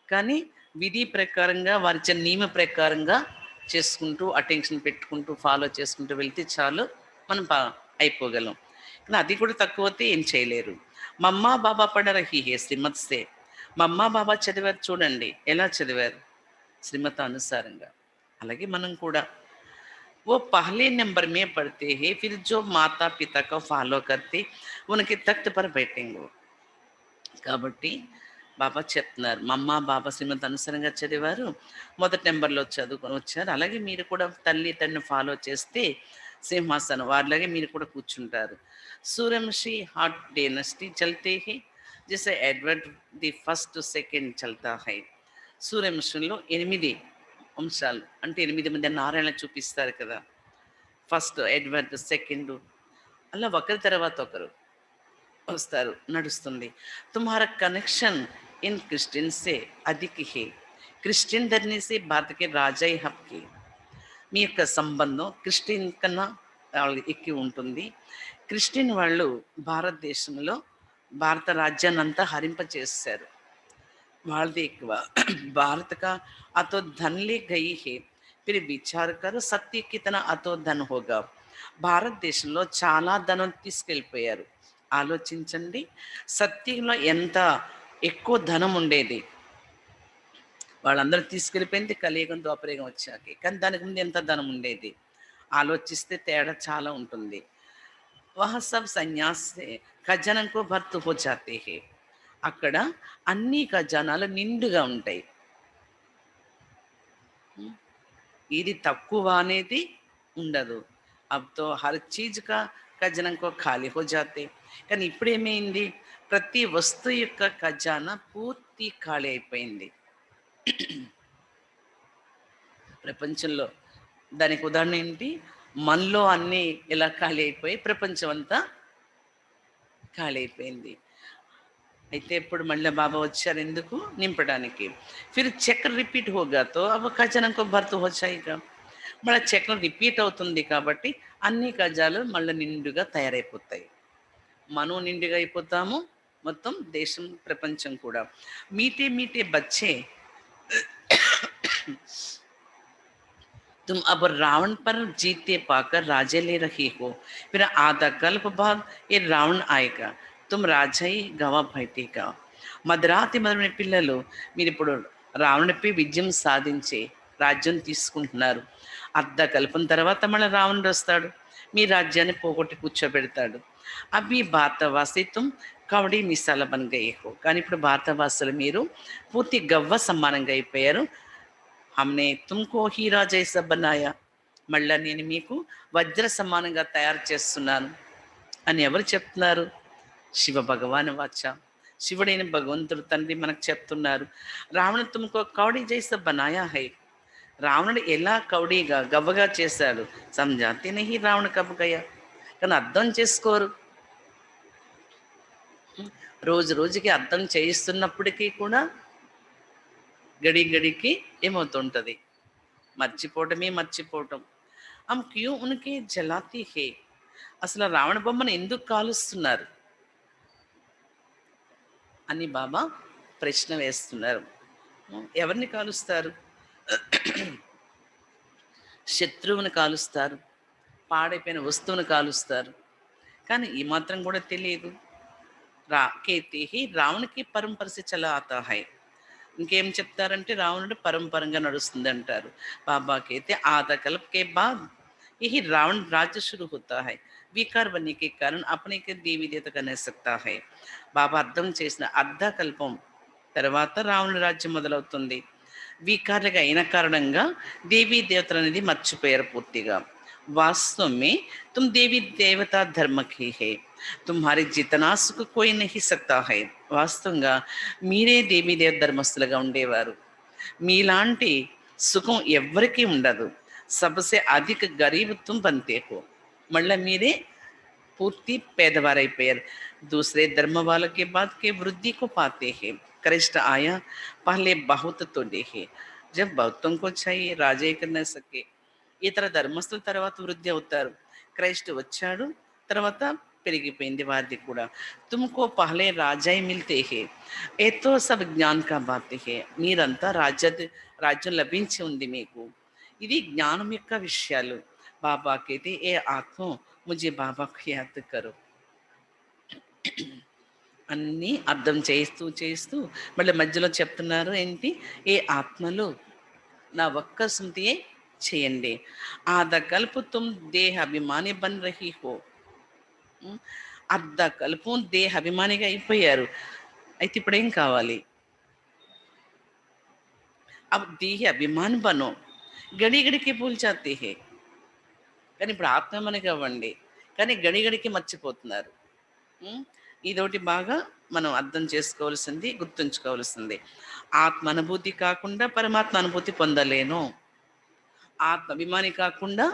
Speaker 1: కానీ విధి ప్రకారంగా వారి నియమ ప్రకారంగా చేసుకుంటూ అటెన్షన్ పెట్టుకుంటూ ఫాలో చేసుకుంటూ వెళ్తే చాలు మనం అయిపోగలం. కానీ అది కూడా తక్కువైతే ఏం చేయలేరు. మమ్మా బాబా పడ రహీ హే శ్రీమత్ సే. మమ్మా బాబా చదివారు చూడండి, ఎలా చదివారు శ్రీమత అనుసారంగా. అలాగే మనం కూడా वो पहले नंबर में पढ़ते हैं, फिर जो माता पिता को फॉलो करते उनके तख्त पर बैठेंगे. కాబట్టి బాబా చెప్తున్నారు, మమ్మ బాబా శ్రీమంత్ అనుసరంగా చదివారు, మొదటి నెంబర్లో చదువుకొని వచ్చారు. అలాగే మీరు కూడా తల్లి తండ్రిని ఫాలో చేస్తే సింహాసనం వారిలాగే మీరు కూడా కూర్చుంటారు. సూర్యవంశీ హాట్ డైనస్టీ చల్తే హై జైసే ఎడ్వర్డ్ ది ఫస్ట్ సెకండ్ చల్తా హై. సూర్యవంశంలో 8 వంశాలు అంటే 8 మంది నారాయణ చూపిస్తారు కదా. ఫస్ట్ ఎడ్వర్డ్, సెకండ్, అలా ఒకరి తర్వాత ఒకరు వస్తారు, నడుస్తుంది. తుమ్హారా కనెక్షన్ इन क्रिश्चियन से अधिक है, క్రిస్టియన్ ధర్ని से भारत के राजा ही हक మీ యొక్క సంబంధం క్రిస్టియన్ కన్నా ఎక్కువ ఉంటుంది. క్రిస్టియన్ వాళ్ళు భారతదేశంలో భారత రాజ్యాన్ని అంతా హరింపచేశారు, వాళ్ళది ఎక్కువ. భారత కా అతో ధన్ లే గయి హే, ఫిర్ విచార్ కరో సత్య కితనా అతో ధన్ హోగా. భారతదేశంలో చాలా ధనం తీసుకెళ్ళిపోయారు. ఆలోచించండి, సత్యంలో ఎంత ఎక్కువ ధనం ఉండేది. వాళ్ళందరూ తీసుకెళ్ళిపోయింది కలియుగం ద్వాపరయుగం వచ్చాకే, కానీ దానికి ముందు ఎంత ధనం ఉండేది. ఆలోచిస్తే తేడా చాలా ఉంటుంది. వహ సబ్ సన్యాస్ సే ఖజానాకో భర్తు హో జాతే హే, అక్కడ అన్ని ఖజానాలు నిండుగా ఉంటాయి. ఇది తక్కువ అనేది ఉండదు. అబ్ తో హర్ చీజ్ కా ఖజానాకో ఖాళీ హో జాతే. కానీ ఇప్పుడు ఏమైంది, ప్రతి వస్తువు యొక్క ఖజానా పూర్తి ఖాళీ అయిపోయింది ప్రపంచంలో. దానికి ఉదాహరణ ఏంటి, మనలో అన్నీ ఇలా ఖాళీ అయిపోయి ప్రపంచం అంతా ఖాళీ అయిపోయింది. అయితే ఇప్పుడు మళ్ళీ బాబా వచ్చారు ఎందుకు, నింపడానికి. ఫిర్ చక్ర రిపీట్ హోగా తో అవ ఖజానాకో భర్తు వచ్చాయిగా, మళ్ళీ చక్రం రిపీట్ అవుతుంది కాబట్టి అన్ని ఖజాలు మళ్ళీ నిండుగా తయారైపోతాయి. మనం నిండుగా అయిపోతాము, మొత్తం దేశం ప్రపంచం కూడా. మీటే మీటే బచ్చే तुम अब रावण पर जीते पाकर राजे ले रही हो, फिर आधा कल्प बाद ये रावण आएगा, तुम राजा ही गवा बैठेगा. మధురాతి మొదలైన పిల్లలు, మీరు ఇప్పుడు రావణుడిపై విజయం సాధించే రాజ్యం తీసుకుంటున్నారు. అర్ధ కల్పం తర్వాత మళ్ళీ రావణుడు వస్తాడు, మీ రాజ్యాన్ని పోగొట్టి కూర్చోబెడతాడు. అవి భారతవాసిత్వం కవడి మిసాల బన్ గయే హో, కానీ ఇప్పుడు భారతవాసులు మీరు పూర్తి గవ్వ సమానంగా అయిపోయారు. హమ్నే తుమ్కో హీరా జైసా బనాయా, మళ్ళా నేను మీకు వజ్ర సమానంగా తయారు చేస్తున్నాను అని ఎవరు చెప్తున్నారు, శివ భగవాన్ వాచ, శివుడైన భగవంతుడు తండ్రి మనకు చెప్తున్నారు. రావణుడు తుమ్కో కౌడీ జైసా బనాయా హై, రావణుడు ఎలా కౌడీగా గవ్వగా చేశాడు. సంజాతే నహీ రావణ కబ్ గయా, కానీ అర్థం చేసుకోరు. రోజు రోజుకి అర్థం చేయిస్తున్నప్పటికీ కూడా గడి గడికి ఏమవుతుంటుంది, మర్చిపోవటం. हम क्यों उनके जलाती है, అసలు రావణ బొమ్మను ఎందుకు కాలుస్తున్నారు అని బాబా ప్రశ్న వేస్తున్నారు. ఎవరిని కాలుస్తారు, శత్రువుని కాలుస్తారు, పాడైపోయిన వస్తువుని కాలుస్తారు. కానీ ఈ మాత్రం కూడా తెలియదు. కేతే హి రావణకి పరంపరసి చలా ఆతా హై, ఇంకేం చెప్తారంటే రావణుడు పరంపరంగా నడుస్తుంది అంటారు. బాబాకైతే ఆधा कल्प के बाद यही रावण राज्य शुरू होता है, विकार बनने के कारण अपने के देवी देवता का नहीं सकता है. బాబా అర్థం చేసిన అర్ధ కల్పం తర్వాత రావణ రాజ్యం మొదలవుతుంది. వికారులుగా అయిన కారణంగా దేవీ దేవతలు అనేది మర్చిపోయారు పూర్తిగా. वास्तव में तुम देवी देवता धर्म की है, तुम्हारे जितना सुख कोई नहीं सकता है. వాస్తవంగా మీరే దేవీ దేవ ధర్మస్తులుగా ఉండేవారు. మీలాంటి సుఖం ఎవ్వరికీ ఉండదు. సబసే అధిక గరీబ్ తుమ్ బంతే హో, మళ్ళీ మీరే పూర్తి పేదవారైపోయారు. दूसरे धर्म वालों के बाद के वृद्धि को पाते हैं, कष्ट आया पहले बहुत तो देखे, जब बहुतों को चाहिए राजा कर न सके. ఇతర ధర్మస్తుల తర్వాత వృద్ధి అవుతారు. క్రైస్ట్ వచ్చాడు, తర్వాత పెరిగిపోయింది వారిది కూడా. తుమ్కో పహలే రాజాయి మిల్తే హే, ఏతో సబ్ జ్ఞాన్ కా బాతే హే, మీరంతా రాజ్యం లభించి ఉంది మీకు. ఇది జ్ఞానం యొక్క విషయాలు. బాబాకైతే ఏ ఆత్మ ముజే బాబాకు యాద్ కరో, అన్నీ అర్థం చేస్తూ మళ్ళీ మధ్యలో చెప్తున్నారు ఏంటి, ఏ ఆత్మలు నా ఒక్క స్మృతియే చేయండి. ఆధ కల్పు తుమ్ దేహ అభిమాని బన్ రహీ హో, అర్ధ కల్పు దేహ అభిమానిగా అయిపోయారు. అయితే ఇప్పుడు ఏం కావాలి, అబ్ దేహ అభిమాన్ బనో, గడి గడికి భూల్ జాతే హే. కానీ ఇప్పుడు ఆత్మమనిగా అవ్వండి, కానీ గడి గడికి మర్చిపోతున్నారు. ఇదొకటి బాగా మనం అర్థం చేసుకోవాల్సింది, గుర్తుంచుకోవాల్సింది. ఆత్మ అనుభూతి కాకుండా పరమాత్మ అనుభూతి పొందలేను, ఆత్మ అభిమాని కాకుండా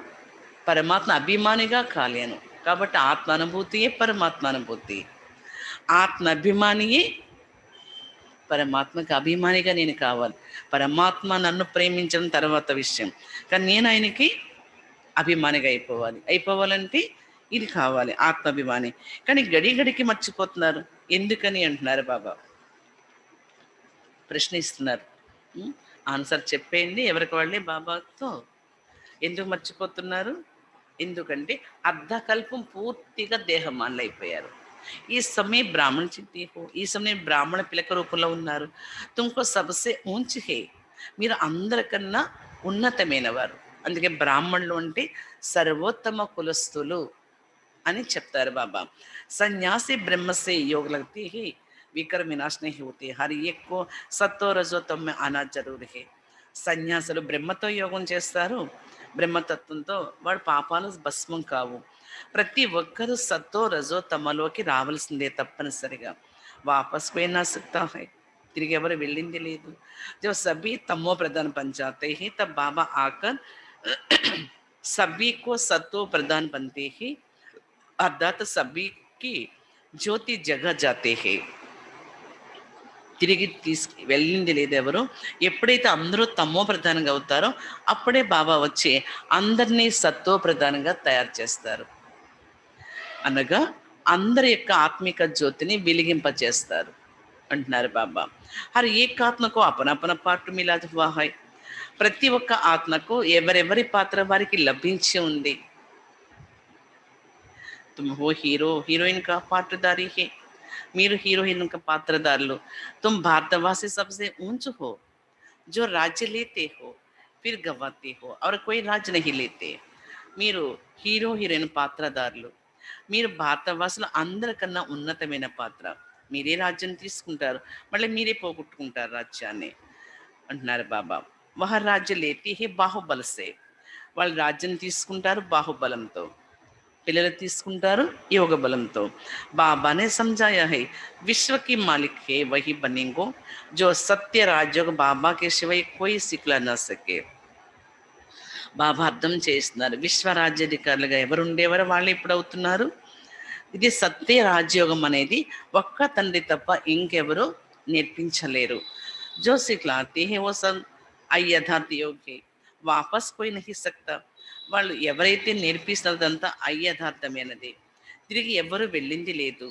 Speaker 1: పరమాత్మ అభిమానిగా కాలేను. కాబట్టి ఆత్మ అనుభూతియే పరమాత్మ అనుభూతి. ఆత్మ అభిమానియే పరమాత్మకి అభిమానిగా నేను కావాలి. పరమాత్మ నన్ను ప్రేమించడం తర్వాత విషయం, కానీ నేను ఆయనకి అభిమానిగా అయిపోవాలంటే ఇది కావాలి, ఆత్మాభిమాని. కానీ గడి గడికి మర్చిపోతున్నారు. ఎందుకని అంటున్నారు బాబా, ప్రశ్నిస్తున్నారు. ఆన్సర్ చెప్పేయండి ఎవరికి వాళ్ళే బాబాతో. ఎందుకు మర్చిపోతున్నారు? ఎందుకంటే అర్ధకల్పం పూర్తిగా దేహమానులు అయిపోయారు. ఈ సమయం బ్రాహ్మణ చిత్తి హో, ఈ సమయం బ్రాహ్మణ పిలక రూపంలో ఉన్నారు. తుమ్కో సబసే ఊంచి హే, మీరు అందరికన్నా ఉన్నతమైన వారు. అందుకే బ్రాహ్మణులు అంటే సర్వోత్తమ కులస్తులు అని చెప్తారు బాబా. సన్యాసి బ్రహ్మసే योग लगती है, विकर विनाश नहीं होते, हर एक को सत्तो रजो तम में आना जरूर है. సన్యాసులు బ్రహ్మతో యోగం చేస్తారు, బ్రహ్మతత్వంతో వాడు పాపాలు భస్మం కావు. ప్రతి ఒక్కరూ సత్తో రజో తమలోకి రావాల్సిందే తప్పనిసరిగా. వాపస్ పోయినా సక్తా హై, తిరిగి ఎవరు వెళ్ళింది లేదు. జో సభీ తమో ప్రధాన పంచాతే హి తబ్ బాబా ఆకర్ సభీ కో సత్తో ప్రధాన बनते ही, అర్థాత్ సభీకి జ్యోతి జగ జాతే హే. తిరిగి వెళ్ళింది లేదు ఎవరు. ఎప్పుడైతే అందరూ తమో ప్రధానంగా అవుతారో అప్పుడే బాబా వచ్చి అందరినీ సత్తో ప్రధానంగా తయారు చేస్తారు. అనగా అందరి యొక్క ఆత్మిక జ్యోతిని వెలిగింపచేస్తారు అంటున్నారు బాబా. హర్ ఏక్ ఆత్మకు అపనపన పాటు మిలాద్ హువా హై, ప్రతి ఒక్క ఆత్మకు ఎవరెవరి పాత్ర వారికి లభించి ఉంది. తుమ్ హో హీరో హీరోయిన్ కా పాత్రధారి హే, మీరు హీరోయిన్ కా పాత్రధారులు. తుమ్ భారతవాసి సబ్సే ఊంచు హో, जो राज्य लेते हो फिर गवाते हो और कोई राज्य नहीं लेते. మీరు హీరో హీరోయిన్ పాత్రధారులు. మీరు భారతవాసులు అందరికన్నా ఉన్నతమైన పాత్ర. మీరే రాజ్యం తీసుకుంటారు, మళ్ళీ మీరే పోగొట్టుకుంటారు రాజ్యాన్ని అంటున్నారు బాబా. వహ రాజ్య లేతి హే బాహుబలసే, వాళ్ళు రాజ్యం తీసుకుంటారు బాహుబలంతో, పిల్లలు తీసుకుంటారు యోగ బలంతో. బాబానే समझाया है, विश्व की मालिक है वही बनेंगे जो सत्य राज्य बाबा के सिवाय कोई सिखला न सके. బాబా అర్థం చేస్తున్నారు, విశ్వరాజ్యాధికారులుగా ఎవరు ఉండేవారో వాళ్ళు ఇప్పుడు అవుతున్నారు. ఇది సత్య రాజ్యోగం అనేది ఒక్క తండ్రి తప్ప ఇంకెవరు నేర్పించలేరు. జో సిఖలాతే హే వో సబ్ అయ్యథార్థ యోగ్ హే, వాపస్ కోయి నహీ సక్తా. వాళ్ళు ఎవరైతే నేర్పిస్తున్నదంతా అయ్యథార్థమైనది, తిరిగి ఎవరు వెళ్ళింది లేదు.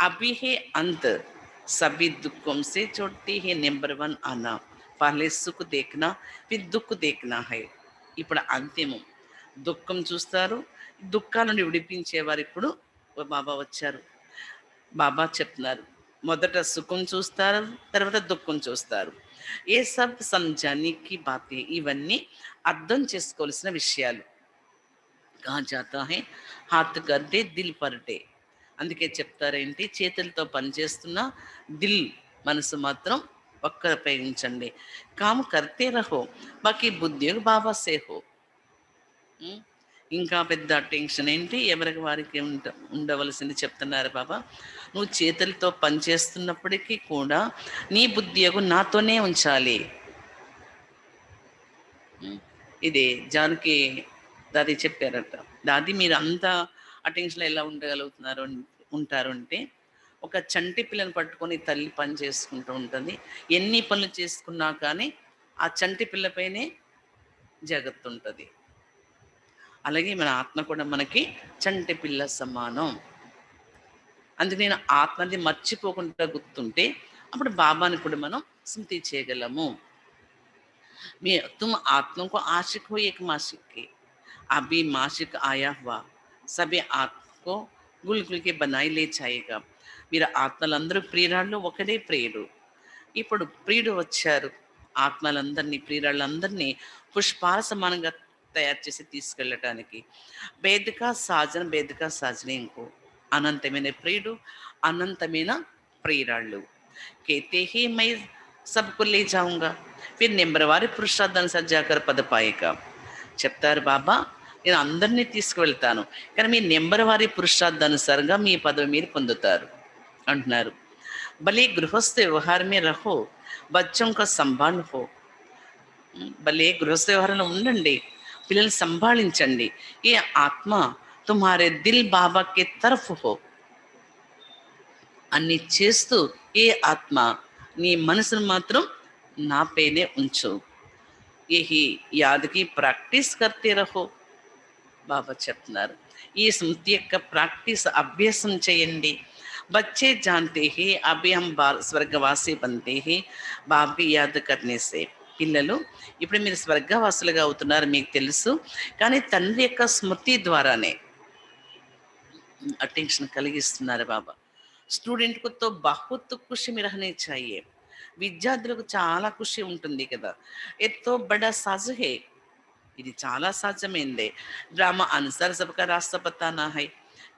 Speaker 1: అభి హే అంత్ సభి దుఃఖం సే చోటి హే నెంబర్ 1 ఆనా, పహలే సుఖ్ దేఖ్నా ఫిర్ దుఃఖ్ దేఖ్నా హై. ఇప్పుడు అంతిమం, దుఃఖం చూస్తారు, దుఃఖాల నుండి విడిపించేవారు ఇప్పుడు బాబా వచ్చారు. బాబా చెప్తున్నారు, మొదట సుఖం చూస్తారు, తర్వాత దుఃఖం చూస్తారు. ఏ సబ్ సంజానికి బాతే, ఇవన్నీ అర్థం చేసుకోవాల్సిన విషయాలు. కహా జాతా హై హాత్ కర్దే దిల్ పర్డే, అందుకే చెప్తారేంటి, చేతులతో పనిచేస్తున్న దిల్ మనసు మాత్రం ఒక్కరు ఉపయోగించండి. కామ్ కర్తే రహో బాకీ బుద్ధి బాబా సే హో. ఇంకా పెద్ద టెన్షన్ ఏంటి, ఎవరికి వారికి ఉండవలసింది చెప్తున్నారు బాబా. నువ్వు చేతులతో పనిచేస్తున్నప్పటికీ కూడా నీ బుద్ధి నాతోనే ఉంచాలి. ఇది జానకి దాది చెప్పారట. దాది మీరు అంతా అటెన్షన్లో ఎలా ఉంటారు అంటే, ఒక చంటి పిల్లని పట్టుకొని తల్లి పని చేసుకుంటూ ఉంటుంది. ఎన్ని పనులు చేసుకున్నా కానీ ఆ చంటి పిల్లపైనే జాగ్రత్త ఉంటుంది. అలాగే మన ఆత్మ కూడా మనకి చంటి పిల్ల సమానం. అందుకే నేను ఆత్మది మర్చిపోకుండా గుర్తుంటే అప్పుడు బాబాని కూడా మనం స్మృతి చేయగలము. మీ तुम आत्मा को आशिक हो एक माशिक के, अभी माशिक आया हुआ सभी आत्मा को गुल गुल के बनाई ले जाएगा. మీరు ఆత్మలందరూ ప్రియురాళ్ళు, ఒకడే ప్రియుడు. ఇప్పుడు ప్రియుడు వచ్చారు, ఆత్మలందరినీ ప్రియురాళ్ళందరినీ పుష్పాల సమానంగా తయారు చేసి తీసుకెళ్ళటానికి. బేదికా సాజన బేదికా సాజనే ఇంకో అనంతమైన ప్రియుడు, అనంతమైన ప్రియురాళ్ళు. కేతే హీ మై సబ్కు లే జాऊंगा फिर నెంబర్వారి పురుషార్థాన్ని జాకర్ పద పాయిక. చెప్తారు బాబా, నేను అందరినీ తీసుకువెళ్తాను, కానీ మీ నెంబర్ వారి పురుషార్థానుసారంగా మీ పదవి మీరు పొందుతారు అంటున్నారు. భలే గృహస్థ వ్యవహారమే రహో బచ్చం కా సంభాళ్ హో, భలే గృహస్థ వ్యవహారంలో ఉండండి, పిల్లల్ని సంభాళించండి. ఈ ఆత్మ तुम्हारे दिल बाबा के तरफ हो అన్ని చేస్తూ ఏ ఆత్మ నీ మనసును మాత్రం నా పైనే ఉంచు यही याद की प्रैक्टिस करते रहो బాబా చెప్తున్నారు ఈ స్మృతి యొక్క ప్రాక్టీస్ అభ్యాసం చేయండి बच्चे जानते हैं अभी हम स्वर्गवासी बनते हैं बाप की याद करने से పిల్లలు ఇప్పుడు మీరు స్వర్గవాసులుగా అవుతున్నారు మీకు తెలుసు కానీ తండ్రి యొక్క స్మృతి ద్వారానే అటెన్షన్ కలిగిస్తున్నారు బాబా స్టూడెంట్ కు తో బహుత్ ఖుషి में रहने चाहिए విద్యార్థులకు చాలా ఖుషి ఉంటుంది కదా ఎత్తో బడా సాజ్ హే ఇది చాలా సాధ్యమైందే డ్రామా అనుసాर सबका रास्ता बताना है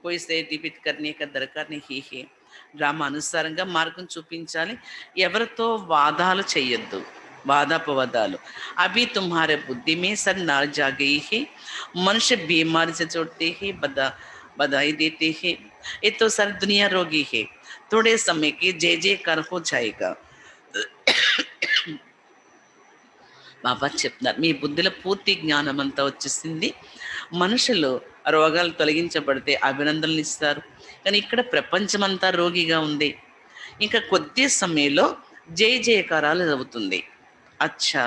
Speaker 1: कोई से डिबेट करने का दरकार नहीं है డ్రామా అనుసారంగా మార్గం చూపించాలి ఎవరితో వాదాలు చేయొద్దు వాదాపవాదాలు अभी तुम्हारे बुद्धि में सर ना जा गई है मनुष्य बीमारी से जोड़ते हैं बधाई देते हैं ये तो सर दुनिया रोगी है थोड़े समय की जय जयकार हो जाएगा బాబా చెప్తున్నారు మీ బుద్ధిలో పూర్తి జ్ఞానం అంతా వచ్చేసింది మనుషులు రోగాలు తొలగించబడితే అభినందనలు ఇస్తారు కానీ ఇక్కడ ప్రపంచమంతా రోగిగా ఉంది ఇంకా కొద్ది సమయంలో జయ జయకారాలు అవుతుంది अच्छा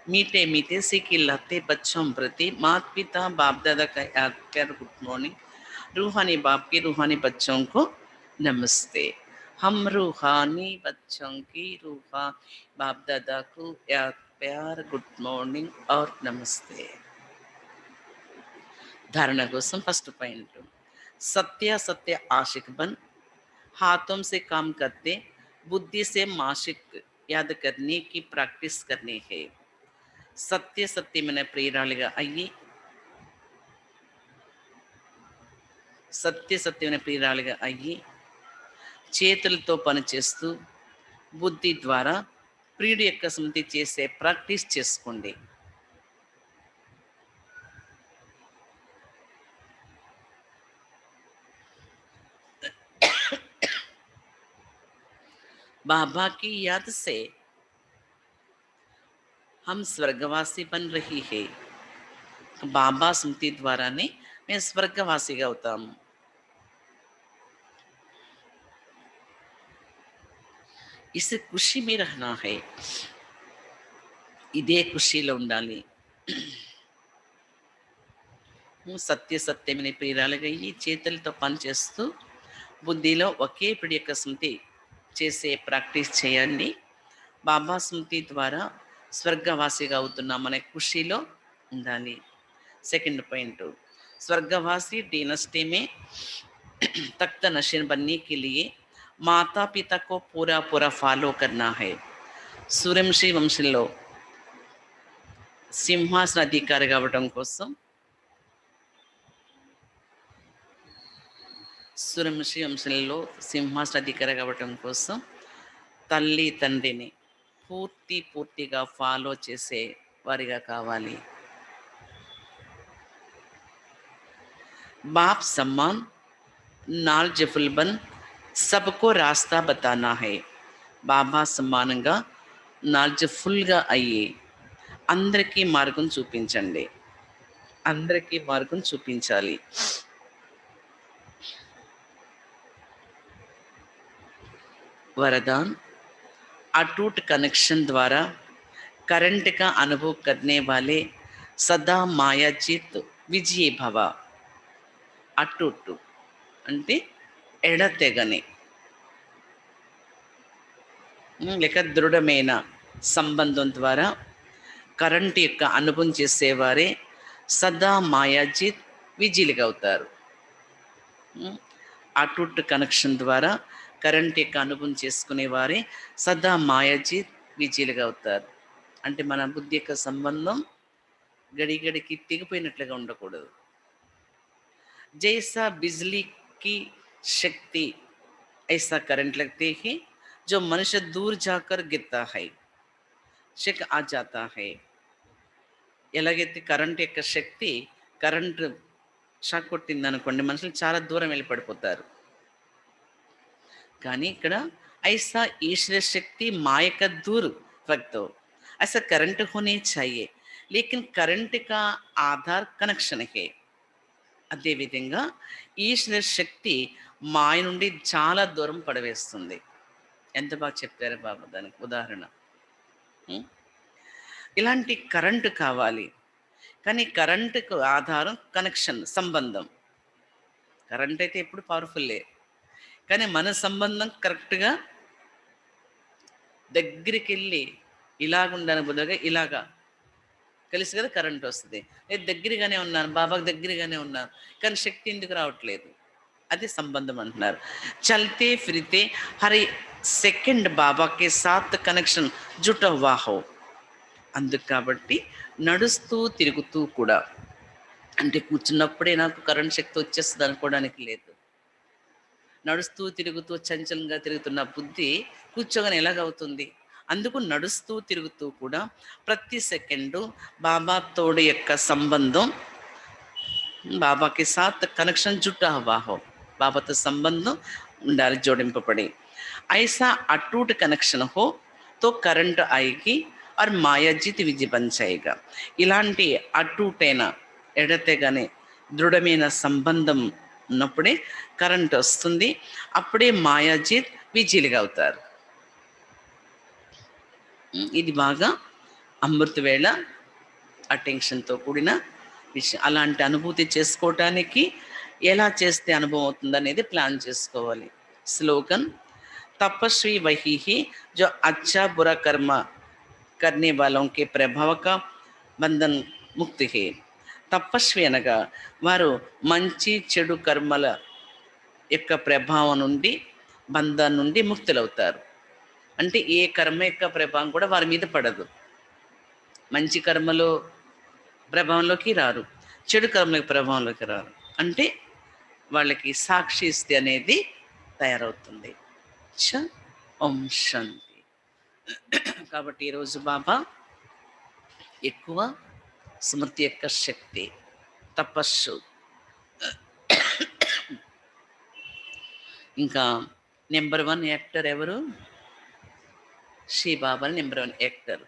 Speaker 1: मीठे मीठे से खिलाते बच्चों प्रति माता पिता बाप दादा का याद प्यार गुड मॉर्निंग रूहानी बाप के रूहानी बच्चों को नमस्ते हम रूहानी बच्चों की रूहा बाप दादा को याद प्यार गुड मॉर्निंग और नमस्ते धारणा కోసం फर्स्ट पॉइंट सत्य सत्य आशिक बन हाथों से काम करते बुद्धि से माशिक याद करने की प्रैक्टिस करनी है सत्य सत्यమైన ప్రియురాలిగా అయ్యి సత్యమైన ప్రియురాలిగా అయ్యి చేతులతో పనిచేస్తూ బుద్ధి ద్వారా ప్రియుడి యొక్క స్మృతి చేసే ప్రాక్టీస్ చేసుకోండి बाबा की याद से हम स्वर्गवासी बन रही है बाबा स्मृति ద్వారానే मैं స్వర్గవాసిగా అవుతాము इस खुशी में रहना है ఇదే ఖుషీలో ఉండాలి సత్యమైన ప్రియురాలుగా ఈ చేతులతో పనిచేస్తూ బుద్ధిలో ఒకే పిడి యొక్క స్మృతి చేసే ప్రాక్టీస్ చేయండి బాబా స్మృతి ద్వారా స్వర్గవాసిగా అవుతున్నామనే ఖుషీలో ఉండాలి सेकंड पॉइंट स्वर्गवासी डिनेस्टी में तख्त नशीन बनने के लिए माता पिता को पूरा पूरा फॉलो करना है सूर्यवंशी వంశంలో సింహాసన అధికారి కావడం కోసం సూర్యవంశీ వంశంలో సింహాసన అధికారి కావడం కోసం తల్లి తండ్రిని పూర్తిగా ఫాలో చేసే వారిగా కావాలి बाप सम्मान नालजफुल बन सबको रास्ता बताना है बाबा सम्माనంగా నాలజఫుల్గా అయ్యి అందరికీ మార్గం చూపించండి అందరికీ మార్గం చూపించాలి वरदान अटूट कनेक्शन द्वारा करंट का अनुभव करने वाले सदा मायाजीत विजय भव అటుటు అంటే ఎడతెగని లేక దృఢమైన సంబంధం ద్వారా కరెంట్ యొక్క అనుభవం చేసేవారే సదా మాయాజిత్ విజీలుగా అవుతారు అటుట్ కనెక్షన్ ద్వారా కరెంట్ యొక్క అనుభవం చేసుకునేవారే సదా మాయాజిత్ విజీలుగా అవుతారు అంటే మన బుద్ధి యొక్క సంబంధం గడిగడికి తెగిపోయినట్లుగా ఉండకూడదు जैसा बिजली की शक्ति ऐसा करंट लगते हैं जो मनुष्य दूर जाकर गिरता है शक आ जाता है ఎలాగైతే కరెంట్ యొక్క శక్తి కరెంట్ షాక్ కొట్టింది అనుకోండి మనుషులు చాలా దూరం వెళ్ళి పడిపోతారు కానీ ఇక్కడ ऐसा ईश्वर शक्ति माया का दूर रख दो ऐसा करंट होने चाहिए लेकिन करंट का आधार कनेक्शन है అదేవిధంగా ఈశ్వర శక్తి మాయ నుండి చాలా దూరం పడవేస్తుంది. ఎంత బాగా చెప్పారు బాబా దానికి ఉదాహరణ. ఉం? ఇలాంటి కరెంటు కావాలి. కానీ కరెంటుకు ఆధారం కనెక్షన్, సంబంధం. కరెంట్ అయితే ఎప్పుడు పవర్ఫుల్లే, కానీ మన సంబంధం కరెక్ట్గా దగ్గరికి వెళ్ళి ఇలాగుండని బదులుగా ఇలాగా కలిసి కదా కరెంట్ వస్తుంది. నేను దగ్గరగానే ఉన్నాను, బాబాకు దగ్గరగానే ఉన్నాను, కానీ శక్తి ఎందుకు రావట్లేదు? అది సంబంధం అంటున్నారు. చల్తే ఫిరితే హర్ సెకండ్ బాబాకే సాత్ కనెక్షన్ జుట హువా హో. అందుకు కాబట్టి నడుస్తూ తిరుగుతూ కూడా, అంటే కూర్చున్నప్పుడే నాకు కరెంట్ శక్తి వచ్చేస్తుంది అనుకోవడానికి లేదు. నడుస్తూ తిరుగుతూ చంచలంగా తిరుగుతున్న బుద్ధి కూర్చోగానే ఎలాగవుతుంది? అందుకు నడుస్తూ తిరుగుతూ కూడా ప్రతి సెకండు బాబా తోడు యొక్క సంబంధం, బాబాకి సాత్ కనెక్షన్ జుట్టా హువా హో, బాబాతో సంబంధం ఉండాలి జోడింపబడి. ఐసా అటూట్ కనెక్షన్ హో తో కరెంట్ ఆయికి और మాయాజిత్ విజి పంచాయిగా. ఇలాంటి అటూటైన ఎడతెగని దృఢమైన సంబంధం ఉన్నప్పుడే కరెంట్ వస్తుంది. అప్పుడే మాయాజిత్ విజీలుగా అవుతారు. ఇది బాగా అమృత వేళ అటెన్షన్తో కూడిన విషయం. అలాంటి అనుభూతి చేసుకోవటానికి ఎలా చేస్తే అనుభవం అవుతుంది అనేది ప్లాన్ చేసుకోవాలి. స్లోగన్: తపస్వి వహీ హీ జో అచ్చా బురా కర్మ కర్నే వాలోం కే ప్రభావ కా బంధన్ ముక్తి హే. తపస్వి అనగా వారు మంచి చెడు కర్మల యొక్క ప్రభావం నుండి, బంధం నుండి ముక్తులవుతారు. అంటే ఏ కర్మ యొక్క ప్రభావం కూడా వారి మీద పడదు. మంచి కర్మలో ప్రభావంలోకి రారు, చెడు కర్మల ప్రభావంలోకి రారు. అంటే వాళ్ళకి సాక్షి స్థితి అనేది తయారవుతుంది. ఓం శాంతి. కాబట్టి ఈరోజు బాబా ఎక్కువ స్మృతి యొక్క శక్తి, తపస్సు, ఇంకా నెంబర్ 1 యాక్టర్ ఎవరు? శ్రీ బాబా నెంబర్ 1 యాక్టర్.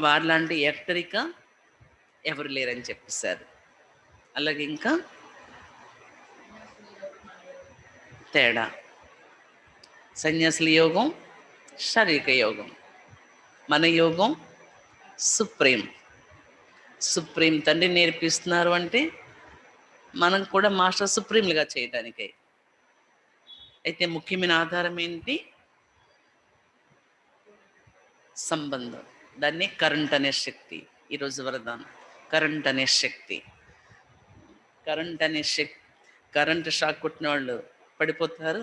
Speaker 1: వారిలాంటి యాక్టర్ ఇక ఎవరు లేరని చెప్పేశారు. అలాగే ఇంకా తేడా: సన్యాసుల యోగం, శారీరక యోగం. మన యోగం సుప్రీం. సుప్రీం తండ్రి నేర్పిస్తున్నారు అంటే మనం కూడా మాస్టర్ సుప్రీంలుగా చేయడానికే. అయితే ముఖ్యమైన ఆధారం ఏంటి? సంబంధం. దాన్ని కరెంట్ అనే శక్తి. ఈరోజు వరదానం కరెంట్ అనే శక్తి. కరెంట్ అనే శక్తి. కరెంట్ షాక్ కొట్టిన వాళ్ళు పడిపోతారు,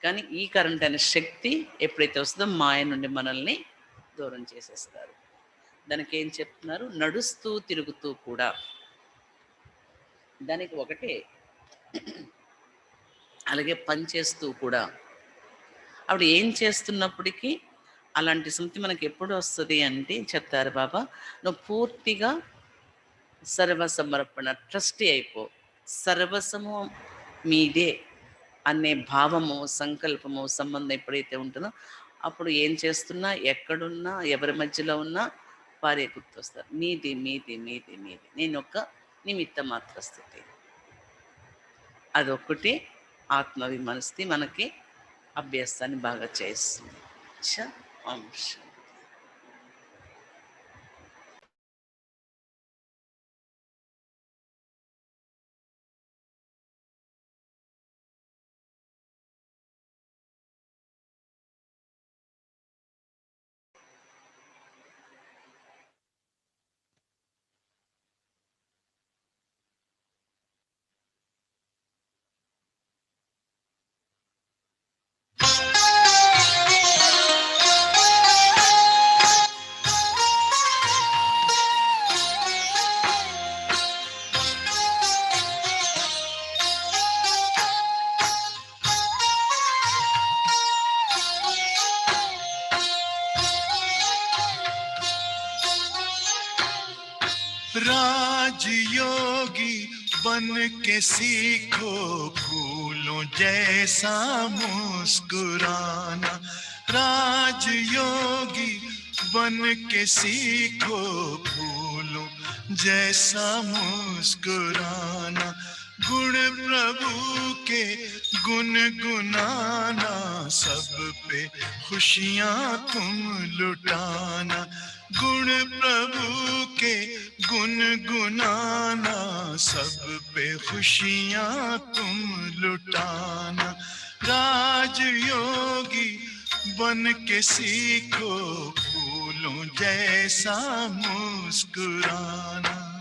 Speaker 1: కానీ ఈ కరెంట్ అనే శక్తి ఎప్పుడైతే వస్తుందో మాయ నుండి మనల్ని దూరం చేసేస్తారు. దానికి ఏం చెప్తున్నారు? నడుస్తూ తిరుగుతూ కూడా. దానికి ఒకటే. అలాగే పనిచేస్తూ కూడా. అప్పుడు ఏం చేస్తున్నప్పటికీ అలాంటి స్మృతి మనకి ఎప్పుడు వస్తుంది అంటే చెప్తారు బాబా, నువ్వు పూర్తిగా సర్వసమర్పణ, ట్రస్టీ అయిపో. సర్వసము మీదే అనే భావము, సంకల్పము, సంబంధం ఎప్పుడైతే ఉంటుందో అప్పుడు ఏం చేస్తున్నా, ఎక్కడున్నా, ఎవరి మధ్యలో ఉన్నా వారే గుర్తొస్తారు. మీది మీది మీది మీది, నేను ఒక నిమిత్త మాత్ర స్థితి. అదొక్కటి ఆత్మవిమనస్థి మనకి అభ్యాసాన్ని బాగా చేస్తుంది. అంశ
Speaker 2: राजयोगी बन के सीखो फूलों जैसा मुस्कुराना। राजयोगी बन के सीखो फूलों जैसा मुस्कुराना, गुण प्रभु के गुनगुनाना, सब पे खुशियाँ तुम लुटाना। गुण प्रभु के गुनगुनाना, सब पे खुशियाँ तुम लुटाना। राजयोगी बन के सीखो फूलों जैसा मुस्कुराना।